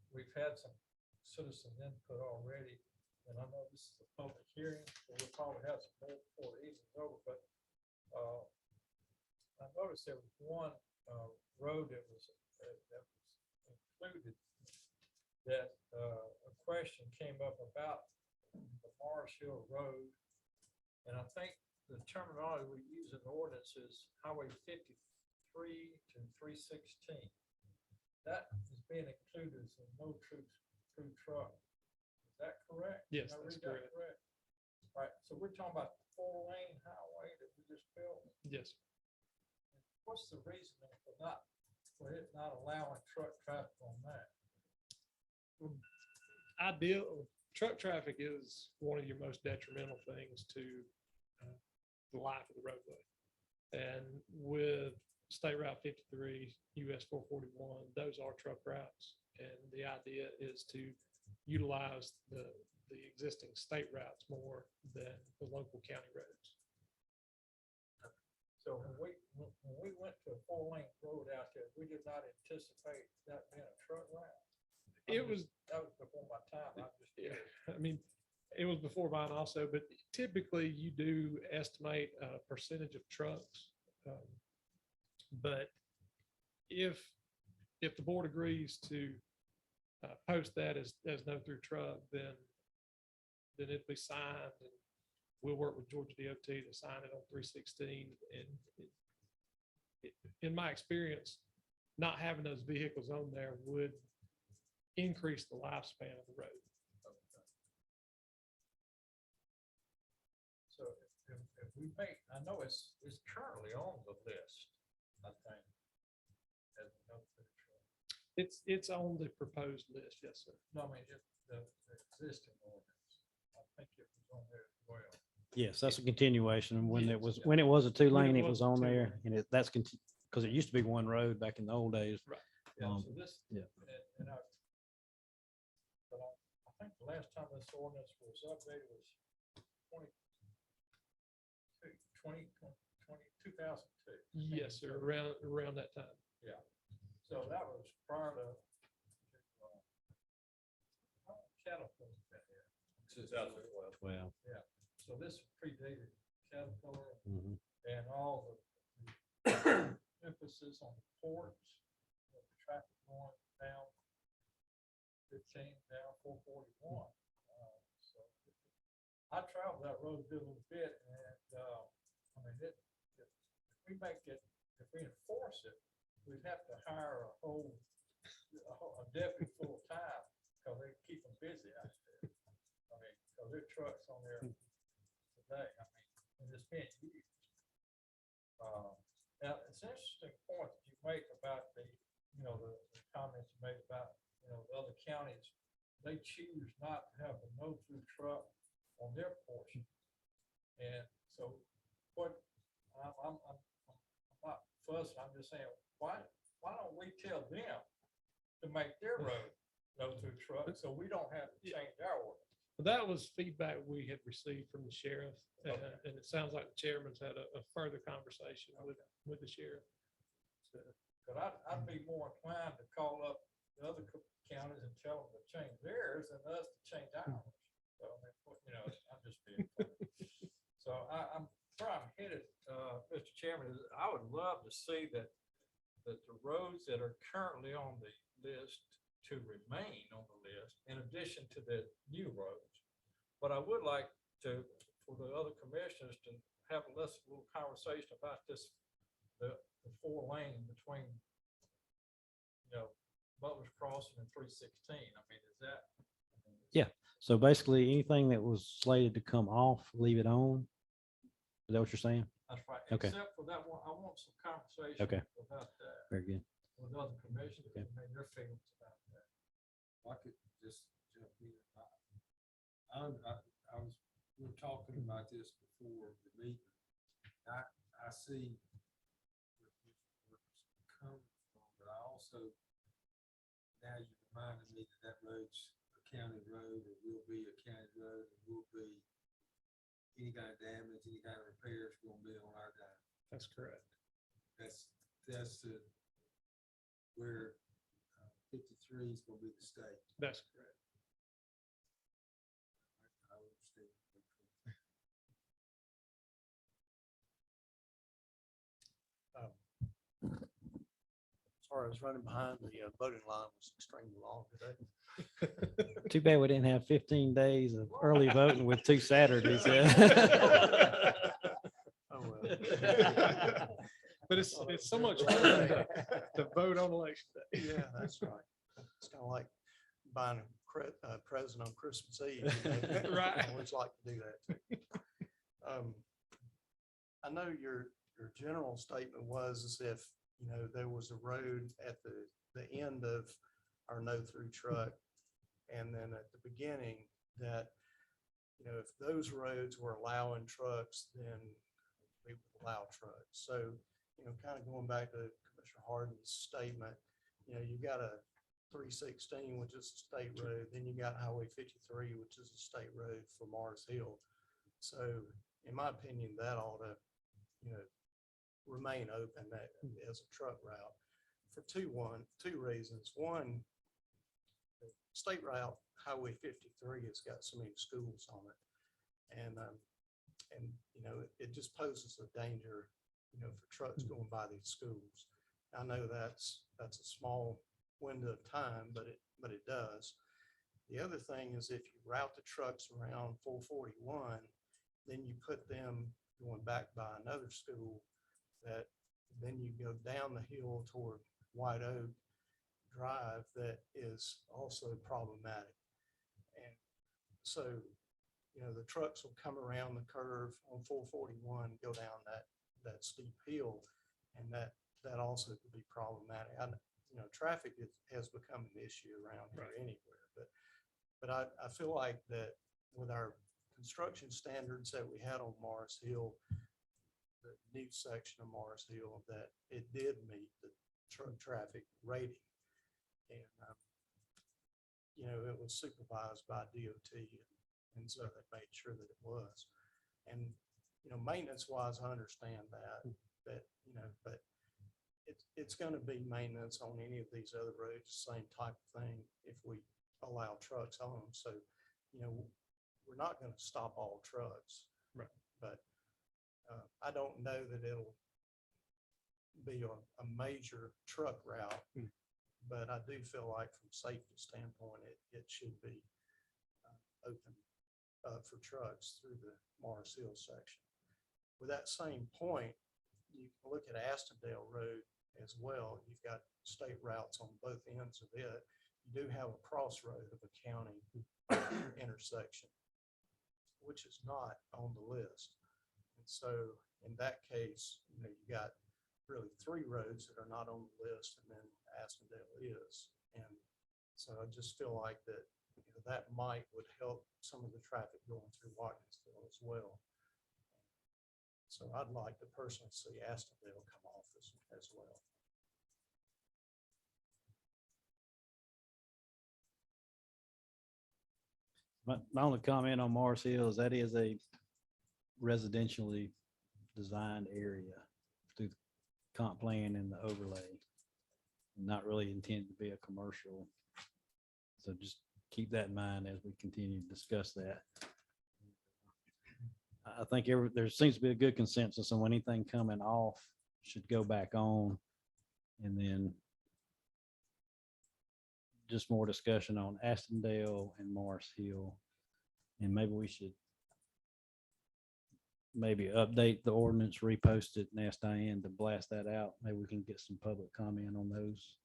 S2: we've had some citizen input already. And I know this is a public hearing, so we'll probably have some more before the evening's over, but I noticed there was one road that was included that a question came up about the Mars Hill Road. And I think the terminology we use in the ordinance is Highway 53 to 316. That is being included as a no through truck. Is that correct?
S9: Yes,
S2: Did I
S9: that's
S2: read that
S9: correct.
S2: All right, so we're talking about the 4-lane highway that we just built.
S9: Yes.
S2: What's the reasoning for it not allowing truck traffic on that?
S9: Truck traffic is one of your most detrimental things to the life of the roadway. And with State Route 53, US 441, those are truck routes. And the idea is to utilize the existing state routes more than the local county roads.
S2: So when we went to a 4-lane road out there, we did not anticipate that being a truck route.
S9: It was,
S2: That was before my time. I'm just
S9: yeah,
S2: curious.
S9: I mean, It was before mine also, but typically you do estimate a percentage of trucks. But if the board agrees to post that as no through truck, then it'd be signed, and we'll work with Georgia DOT to sign it on 316. And in my experience, not having those vehicles on there would increase the lifespan of the road.
S2: So if we make, I know it's currently on the list, I think. as no food truck.
S9: It's on the proposed list, yes, sir.
S2: No, I mean, the existing ordinance, I think it was on there as well.
S3: Yes, that's a continuation. When it was,
S2: Yes.
S3: when it was a two
S9: When it
S3: lane, it
S9: was
S3: was
S9: a
S3: on there,
S9: two-lane.
S3: and that's because it used to be one road back in the old days.
S2: Yeah,
S3: Um,
S2: so this.
S3: yeah.
S2: And but I think the last time this ordinance was updated was 2002.
S9: Yes, sir, around that time.
S2: Yeah, so that was prior to. Caterpillar.
S8: 2012.
S3: Well,
S2: So this predated Caterpillar
S3: mhm.
S2: and all the emphasis on the ports, the traffic going down 15, down 441. So I traveled that road a little bit, and I mean, if we make it, if we enforce it, we'd have to hire a deputy full time, because they keep them busy out there. I mean, because there are trucks on there today, I mean, and it's being used. Now, it's an interesting point that you make about the comments you made about, the other counties. They choose not to have a no-through truck on their portion. And so I'm not fussing, I'm just saying, why don't we tell them to make their road no-through truck, so we don't have to change our ordinance?
S9: That was feedback we had received from the sheriff, and it sounds like the chairman's had a further conversation with the sheriff.
S2: But I'd be more inclined to call up the other counties and tell them to change theirs than us to change ours. So, I mean, I'm just being funny. So I'm where I'm headed, Mr. Chairman, is I would love to see that the roads that are currently on the list to remain on the list, in addition to the new roads. But I would like for the other commissioners to have a little conversation about this, the 4 lane between, Butler's Crossing and 316. I mean, is that?
S3: Yeah. So basically, anything that was slated to come off, leave it on. Is that what you're saying?
S2: That's right.
S3: Okay.
S2: Except for that one, I want some conversation
S3: Okay.
S2: about that
S3: Very good.
S2: with other commissioners,
S3: Okay.
S2: and their feelings about that.
S6: I could just jump in. We were talking about this before the meeting. I see where it's coming from, but I also, now you reminded me that road's a county road, or will be a county road, and will be any kind of damage, any kind of repairs gonna be on our dime.
S9: That's correct.
S6: That's where 53 is gonna be the state.
S9: That's correct.
S6: I understand.
S1: As far as running behind, the voting line was extremely long today.
S3: Too bad we didn't have 15 days of early voting with 2 Saturdays.
S1: Oh, well.
S9: But it's so much fun to vote on election day.
S1: Yeah, that's right. It's kind of like buying a present on Christmas Eve. You know?
S9: Right.
S1: I always like to do that too. I know your general statement was as if, there was a road at the end of our no-through truck. And then at the beginning that, if those roads were allowing trucks, then we would allow trucks. So, kind of going back to Commissioner Harden's statement, you've got a 316, which is a state road. Then you got Highway 53, which is a state road for Mars Hill. So in my opinion, that ought to, remain open as a truck route for two reasons. One,
S11: State Route Highway 53 has got so many schools on it. And, you know, it just poses a danger, you know, for trucks going by these schools. I know that's a small window of time, but it does. The other thing is if you route the trucks around 441, then you put them going back by another school, that then you go down the hill toward White Oak Drive, that is also problematic. And so, you know, the trucks will come around the curve on 441, go down that steep hill, and that also could be problematic. You know, traffic has become an issue around here anywhere, but I feel like that with our construction standards that we had on Morris Hill, the new section of Morris Hill, that it did meet the traffic rating. And, you know, it was supervised by DOT, and so they made sure that it was. And, you know, maintenance wise, I understand that, you know, but it's going to be maintenance on any of these other roads, same type of thing, if we allow trucks on them. So, you know, we're not going to stop all trucks.
S9: Right.
S11: But I don't know that it'll be a major truck route, but I do feel like from safety standpoint, it should be open for trucks through the Morris Hill section. With that same point, you can look at Astondale Road as well. You've got state routes on both ends of it. You do have a crossroad of a county intersection, which is not on the list. And so in that case, you know, you got really 3 roads that are not on the list, and then Astondale is. And so I just feel like that, you know, that would help some of the traffic going through Watkinsville as well. So I'd like to personally see Astondale come off as well.
S3: My only comment on Morris Hill is that is a residentially designed area through the comp plan and the overlay, not really intended to be a commercial. So just keep that in mind as we continue to discuss that. I think there seems to be a good consensus on anything coming off should go back on. And then just more discussion on Astondale and Morris Hill. And maybe we should update the ordinance, repost it, and ask Diane to blast that out. Maybe we can get some public comment on those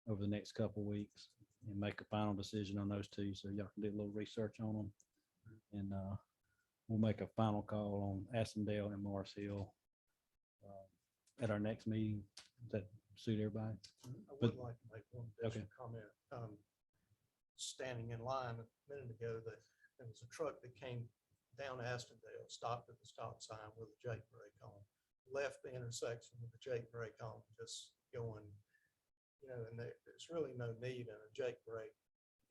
S3: over the next couple of weeks and make a final decision on those 2. So y'all can do a little research on them. And we'll make a final call on Astondale and Morris Hill at our next meeting. Does that suit everybody?
S11: I would like to make one additional comment. Standing in line a minute ago, that there was a truck that came down Astondale, stopped at the stop sign with a jake brake on, left the intersection with the jake brake on, just going, you know, and there's really no need in a jake brake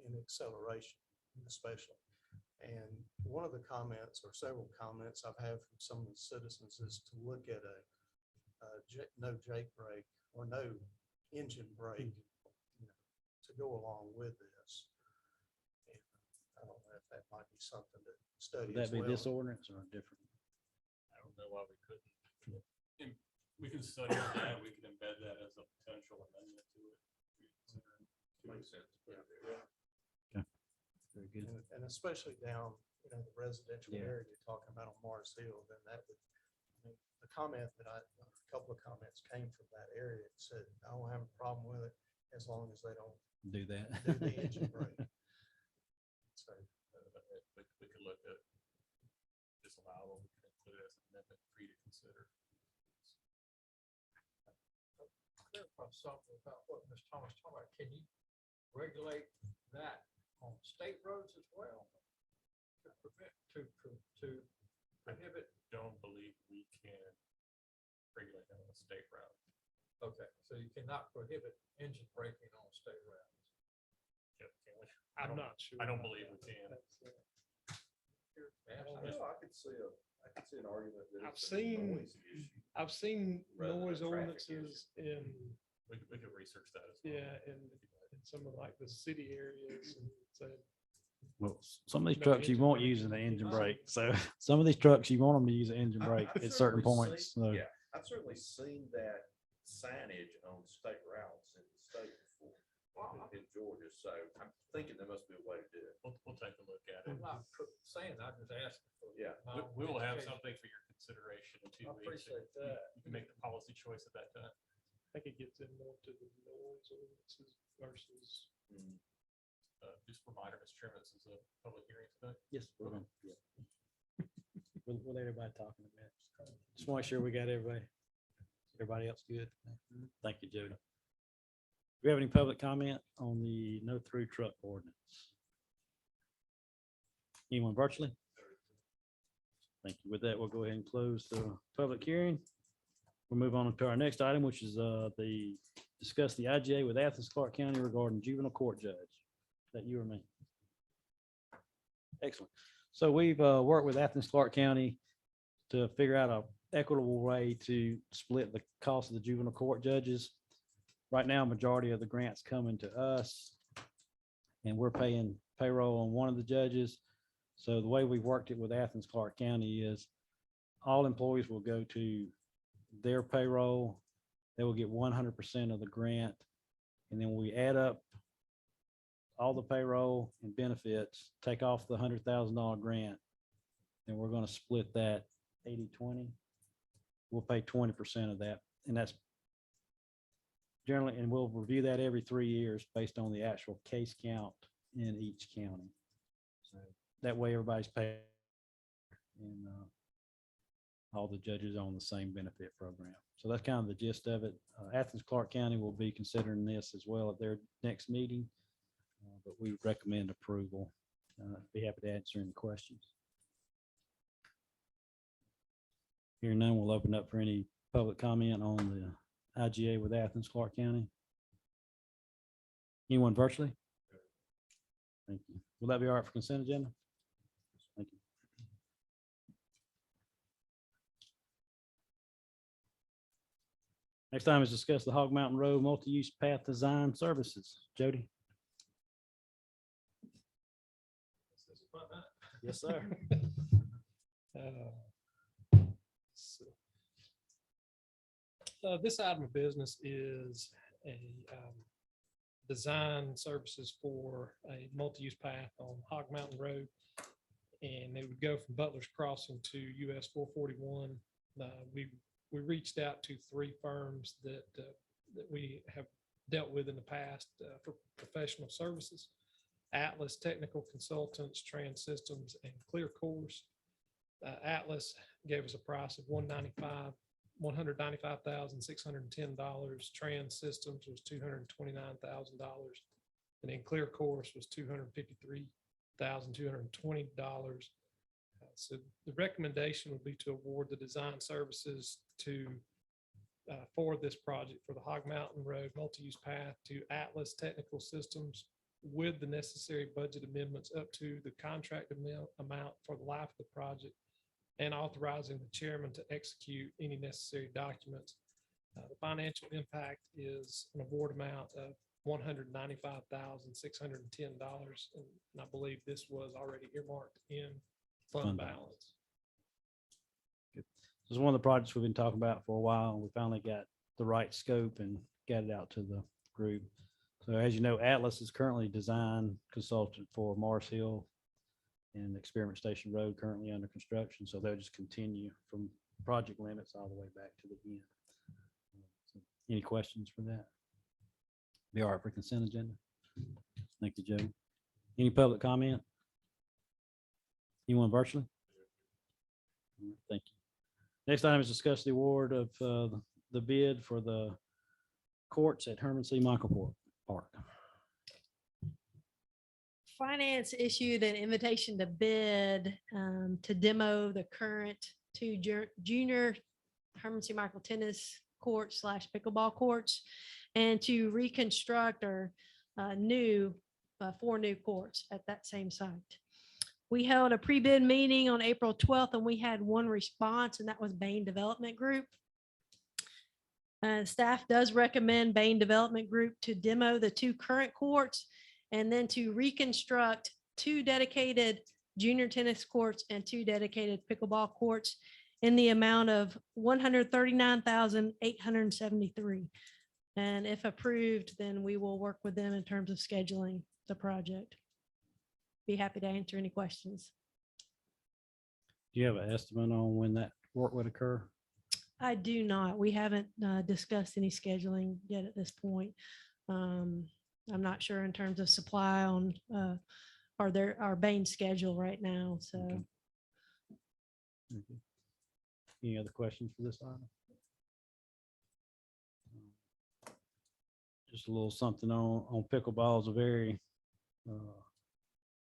S11: in acceleration, especially. And one of the comments, or several comments I've had from some of the citizens, is to look at no jake brake or no engine brake, you know, to go along with this. And I don't know if that might be something to study.
S3: Would that be
S11: as well.
S3: this ordinance or a different?
S8: I don't know why we couldn't. And we can study that, we can embed that as a potential amendment to it. Makes sense.
S3: Very good.
S11: And especially down, you know, the residential
S3: Yeah.
S11: area you're talking about on Morris Hill, then that would, I mean, the comment that a couple of comments came from that area, it said, I don't have a problem with it as long as they don't
S3: Do that.
S11: do the engine brake. So,
S8: we could look at disallowable, we could include it as an amendment for you to consider.
S2: Clarify something about what Ms. Thomas talked about. Can you regulate that on state roads as well? To prevent, to prohibit?
S8: Don't believe we can regulate that on a state route.
S2: Okay, so you cannot prohibit engine braking on state routes.
S8: Yeah, can we?
S9: I'm not sure.
S8: I don't believe we can.
S1: I could see an argument that
S9: I've
S1: it's a
S9: seen-
S1: noise issue.
S9: I've seen
S1: Rather than
S9: noise
S1: a traffic
S9: ordinances in,
S8: We could research that as well.
S9: yeah, in some of like the city areas and said,
S3: Well, some of these
S9: No
S3: trucks you
S9: engine
S3: won't
S9: brake.
S3: use an engine brake. So some of these trucks you want them to use an engine brake
S1: I've
S3: at certain
S1: certainly
S3: points.
S1: seen-
S3: So
S1: Yeah, I've certainly seen that signage on state routes in the state before, in Georgia, so I'm thinking there must be a way to do it.
S8: We'll take a look at it.
S2: I'm not saying, I just asked. for
S1: Yeah.
S2: my
S8: We will have
S2: education.
S8: something for your consideration in 2
S2: I
S8: weeks. and
S2: appreciate that.
S8: You can make the policy choice at that time.
S9: I think it gets in more to the noise ordinances versus.
S1: Mm.
S8: Just a reminder, Mr. Chairman, this is a public hearing today.
S3: yes, we're gonna, yeah. With everybody talking about. Just want to make sure we got everybody else good. Thank you, Jody. Do we have any public comment on the no through truck ordinance? Anyone virtually? Thank you. With that, we'll go ahead and close the public hearing. We'll move on to our next item, which is discuss the IGA with Athens Clarke County regarding juvenile court judge. Is that you or me? Excellent. So we've worked with Athens Clarke County to figure out a equitable way to split the cost of the juvenile court judges. Right now, majority of the grants coming to us, and we're paying payroll on one of the judges. So the way we've worked it with Athens Clarke County is all employees will go to their payroll. They will get 100% of the grant. And then we add up all the payroll and benefits, take off the $100,000 grant. And we're going to split that 80-20. We'll pay 20% of that. And that's generally, and we'll review that every 3 years based on the actual case count in each county. So that way everybody's paid and all the judges are on the same benefit program. So that's kind of the gist of it. Athens Clarke County will be considering this as well at their next meeting, but we recommend approval. Be happy to answer any questions. Hearing none, we'll open up for any public comment on the IGA with Athens Clarke County. Anyone virtually? Thank you. Will that be all right for consent agenda? Thank you. Next time is discuss the Hog Mountain Road multi-use path design services. Jody? Yes, sir.
S9: This item of business is a design services for a multi-use path on Hog Mountain Road. And they would go from Butler's Crossing to US 441. We reached out to 3 firms that we have dealt with in the past for professional services: Atlas Technical Consultants, Trans Systems, and Clear Course. Atlas gave us a price of $195,610. Trans Systems was $229,000, and then Clear Course was $253,220. So the recommendation would be to award the design services for this project for the Hog Mountain Road multi-use path to Atlas Technical Systems with the necessary budget amendments up to the contract amount for the life of the project, and authorizing the chairman to execute any necessary documents. The financial impact is an award amount of $195,610. And I believe this was already earmarked in fund balance.
S3: This is one of the projects we've been talking about for a while, and we finally got the right scope and got it out to the group. So as you know, Atlas is currently design consultant for Mars Hill and Experiment Station Road, currently under construction. So they'll just continue from project limits all the way back to the end. So any questions for that? Be all right for consent agenda? Thank you, Joe. Any public comment? Anyone virtually? Thank you. Next item is discuss the award of the bid for the courts at Herman C. Michael Park.
S12: Finance issued an invitation to bid to demo the current 2 junior Herman C. Michael tennis courts / pickleball courts, and to reconstruct or 4 new courts at that same site. We held a pre-bid meeting on April 12th, and we had 1 response, and that was Bain Development Group. Staff does recommend Bain Development Group to demo the 2 current courts and then to reconstruct 2 dedicated junior tennis courts and 2 dedicated pickleball courts in the amount of $139,873. And if approved, then we will work with them in terms of scheduling the project. Be happy to answer any questions.
S3: Do you have an estimate on when that work would occur?
S12: I do not. We haven't discussed any scheduling yet at this point. I'm not sure in terms of supply on our Bain schedule right now, so.
S3: Okay. Okay. Any other questions for this item? Just a little something on pickleball. Is a very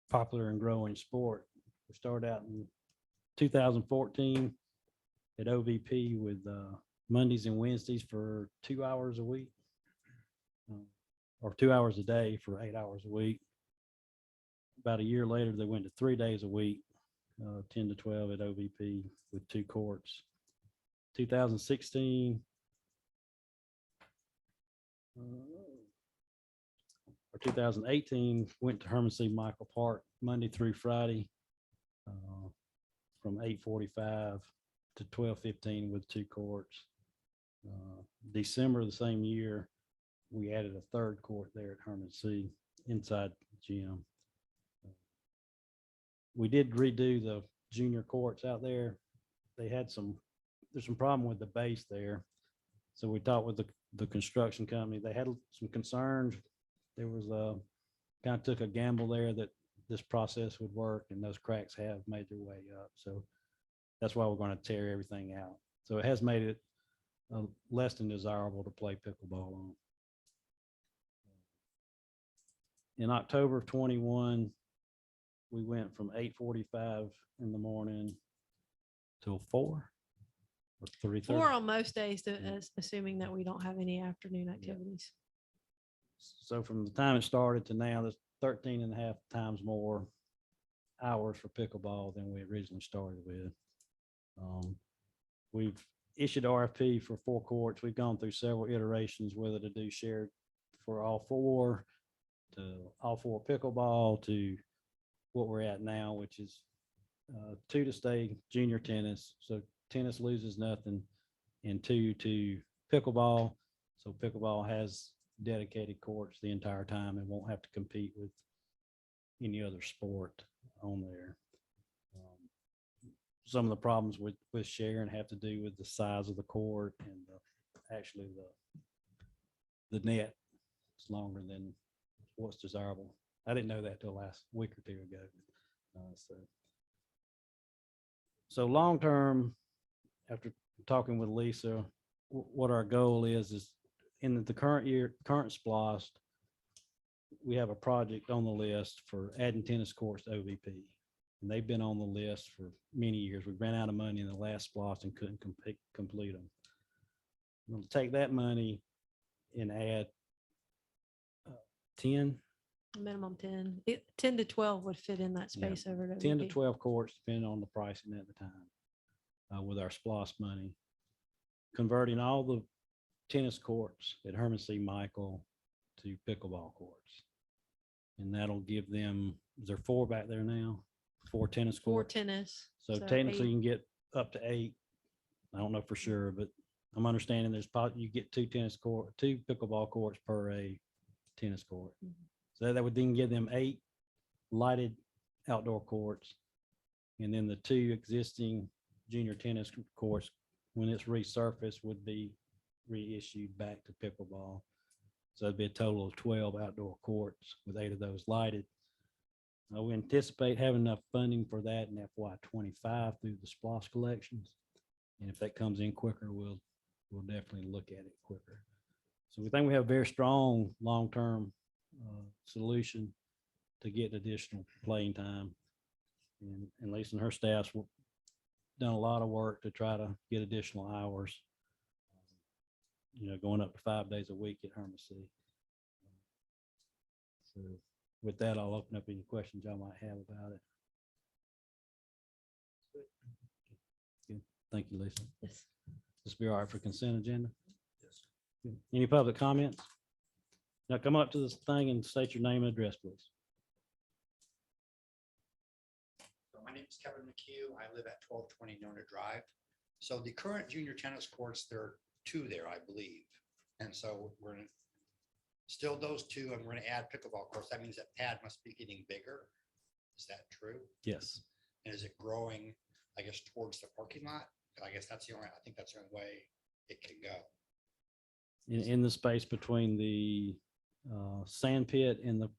S3: popular and growing sport. We started out in 2014 at OVP with Mondays and Wednesdays for 2 hours a week, or 2 hours a day for 8 hours a week. About a year later, they went to 3 days a week, 10 to 12 at OVP with 2 courts. 2016, or 2018, went to Herman C. Michael Park Monday through Friday from 8:45 to 12:15 with 2 courts. December of the same year, we added a 3rd court there at Herman C. inside the gym. We did redo the junior courts out there. They had there's some problem with the base there. So we talked with the construction company. They had some concerns. There was kind of took a gamble there that this process would work, and those cracks have made their way up. So that's why we're going to tear everything out. So it has made it less than desirable to play pickleball on. In October of 21, we went from 8:45 in the morning till 4 or 3:30.
S12: 4 on most days,
S3: Yeah.
S12: assuming that we don't have any afternoon activities.
S3: So from the time it started to now, there's 13 and a half times more hours for pickleball than we originally started with. We've issued RFP for 4 courts. We've gone through several iterations, whether to do shared for all 4, to all 4 pickleball, to what we're at now, which is 2 to stay junior tennis. So tennis loses nothing, and 2 to pickleball. So pickleball has dedicated courts the entire time and won't have to compete with any other sport on there. Some of the problems with sharing have to do with the size of the court and actually the net is longer than what's desirable. I didn't know that till last week or 2 ago. So long term, after talking with Lisa, what our goal is in the current SPLOST, we have a project on the list for adding tennis courts to OVP. And they've been on the list for many years. We ran out of money in the last SPLOST and couldn't complete them. We'll take that money and add 10.
S12: Minimum 10. 10 to 12 would fit in that
S3: Yeah,
S12: space over at
S3: 10 to
S12: OVP.
S3: 12 courts, depending on the pricing at the time, with our SPLOST money. Converting all the tennis courts at Herman C. Michael to pickleball courts. And that'll give them, is there 4 back there now? 4 tennis
S12: 4
S3: courts?
S12: tennis.
S3: So technically you can get up to 8. I don't know for sure, but I'm understanding you get 2 pickleball courts per a tennis court. So that would then give them 8 lighted outdoor courts. And then the 2 existing junior tennis courts, when it's resurfaced, would be reissued back to pickleball. So it'd be a total of 12 outdoor courts with 8 of those lighted. We anticipate having enough funding for that in FY25 through the SPLOST collections. And if that comes in quicker, we'll definitely look at it quicker. So we think we have a very strong long-term solution to get additional playing time. And Lisa and her staff's done a lot of work to try to get additional hours, going up to 5 days a week at Herman C. So with that, I'll open up any questions y'all might have about it. Good. Thank you, Lisa.
S12: Yes.
S3: This be all right for consent agenda?
S11: Yes.
S3: Any public comments? Now come up to this thing and state your name and address, please.
S13: So my name is Kevin McHugh. I live at 1220 Nona Drive. So the current junior tennis courts, there are 2 there, I believe. And so we're gonna still those 2, and we're gonna add pickleball courts. That means that pad must be getting bigger. Is that true?
S3: Yes.
S13: And is it growing, I guess, towards the parking lot? I guess that's the only, I think that's the only way it can go.
S3: In the space between the sand pit and the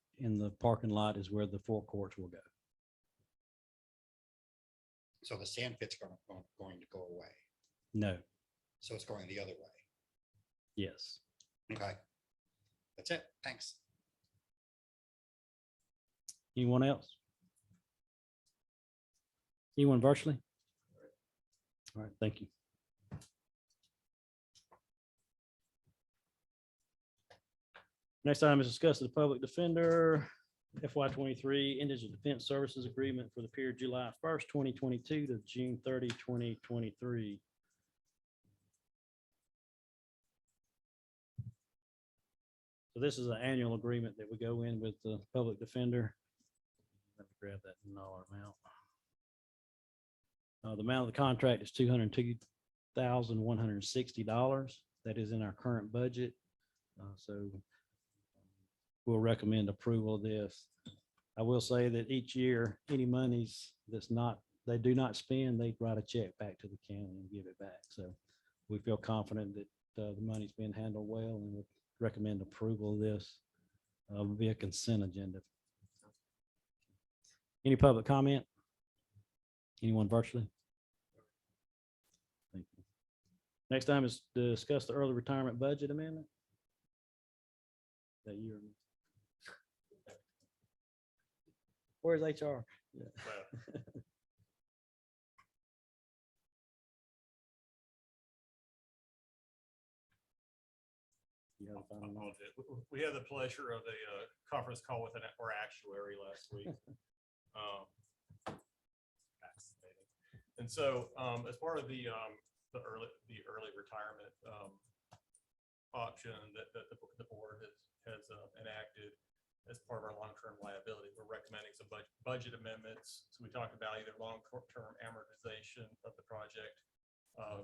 S3: parking lot is where the 4 courts will go.
S13: So the sand pit's going to go away.
S3: No,
S13: So it's going the other way.
S3: yes.
S13: Okay. That's it. Thanks.
S3: Anyone else? Anyone virtually? All right, thank you. Next item is discuss the public defender FY 23 Indigent Defense Services Agreement for the period July 1st, 2022 to June 30, 2023. So this is an annual agreement that we go in with the public defender. Let me grab that dollar amount. The amount of the contract is $202,160. That is in our current budget. So we'll recommend approval of this. I will say that each year, any monies they do not spend, they write a check back to the county and give it back. So we feel confident that the money's being handled well, and would recommend approval of this via consent agenda. Any public comment? Anyone virtually? Thank you. Next time is to discuss the early retirement budget amendment. That year. Where's HR? Yeah. You have a final note?
S8: We had the pleasure of a conference call with our actuary last week. Fascinating. And so as part of the early retirement option that the board has enacted as part of our long-term liability, we're recommending some budget amendments. So we talked about either long-term amortization of the project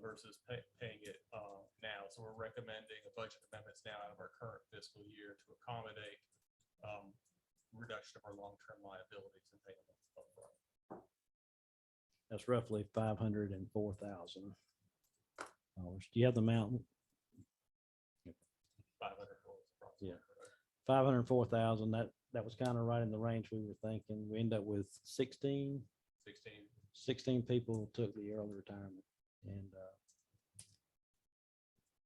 S8: versus paying it now. So we're recommending a budget amendments now out of our current fiscal year to accommodate reduction of our long-term liabilities and paying them upfront.
S3: That's roughly $504,000. Do you have the amount?
S8: 500.
S3: Yeah. 504,000. That was kind of right in the range we were thinking. We end up with 16 people took the early retirement, and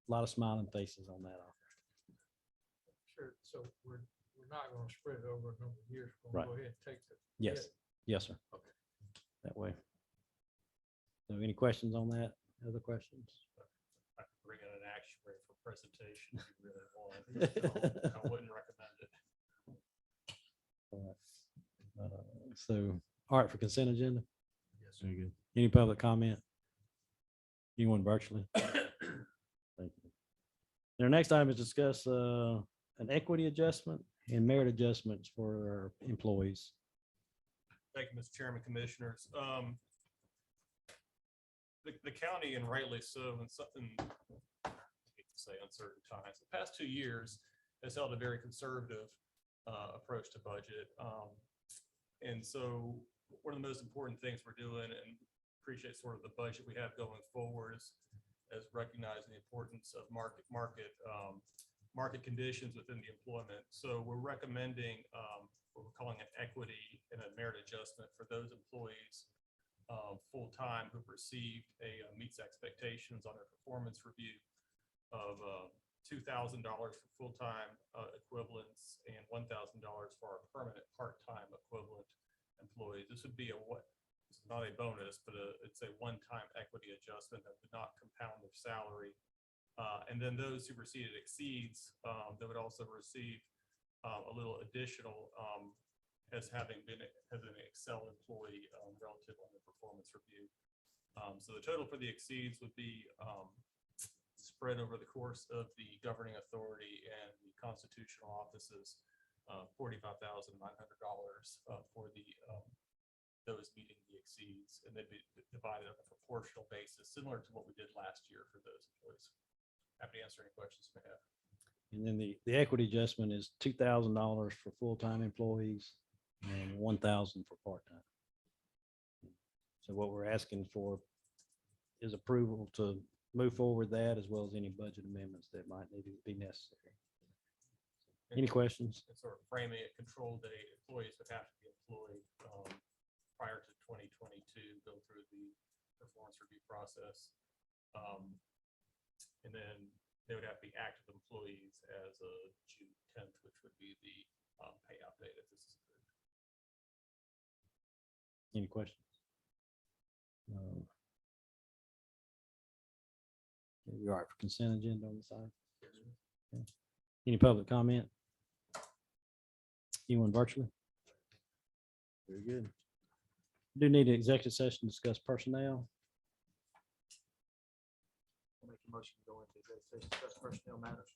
S3: a lot of smiling faces on that offer.
S2: Sure. So we're not going to spread it over a number of years. We're
S3: Right.
S2: going to go ahead and take the.
S3: Yes,
S2: hit.
S3: yes, sir.
S2: Okay.
S3: That way. So any questions on that? Other questions?
S8: I could bring in an actuary for presentation if you really want. I wouldn't recommend it.
S3: All right. So, all right, for consent agenda?
S8: Yes.
S3: Very good. Any public comment? Anyone virtually? Thank you. Our next item is discuss an equity adjustment and merit adjustments for our employees.
S8: Thank you, Mr. Chairman, Commissioners. The county, and rightly so, in something, I hate to say uncertain times, the past 2 years has held a very conservative approach to budget. And so one of the most important things we're doing, and appreciate sort of the budget we have going forward, is recognizing the importance of market conditions within the employment. So we're recommending what we're calling an equity and a merit adjustment for those employees full-time who've received a meets expectations on their performance review of $2,000 for full-time equivalents and $1,000 for our permanent part-time equivalent employees. This would be it's not a bonus, but it's a one-time equity adjustment that would not compound their salary. And then those who received exceeds, they would also receive a little additional as having been an Excel employee relative on the performance review. So the total for the exceeds would be spread over the course of the governing authority and the constitutional offices, $45,900 for the, those meeting the exceeds, and they'd be divided on a proportional basis, similar to what we did last year for those employees. Happy to answer any questions you may have.
S3: And then the equity adjustment is $2,000 for full-time employees and $1,000 for part-time. So what we're asking for is approval to move forward that, as well as any budget amendments that might need to be necessary. Any questions?
S8: And sort of framing it, control date, employees would have to be employed prior to 2022, go through the performance review process. And then they would have to be active employees as of June 10th, which would be the payout date if this is approved.
S3: Any questions? You all right for consent agenda on the side? Okay. Any public comment? Anyone virtually? Very good. Do need an executive session to discuss personnel.
S10: I'll make a motion to go into executive session, discuss personnel matters.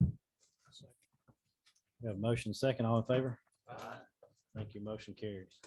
S3: We have a motion second. All in favor?
S10: Aye.
S3: Thank you. Motion carries.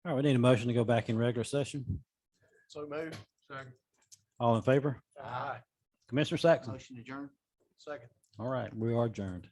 S3: All right, we need a motion to go back in regular session.
S11: So move. Second.
S3: All in favor?
S11: Aye.
S3: Commissioner Saxon?
S10: Motion adjourned.
S11: Second.
S3: All right, we are adjourned.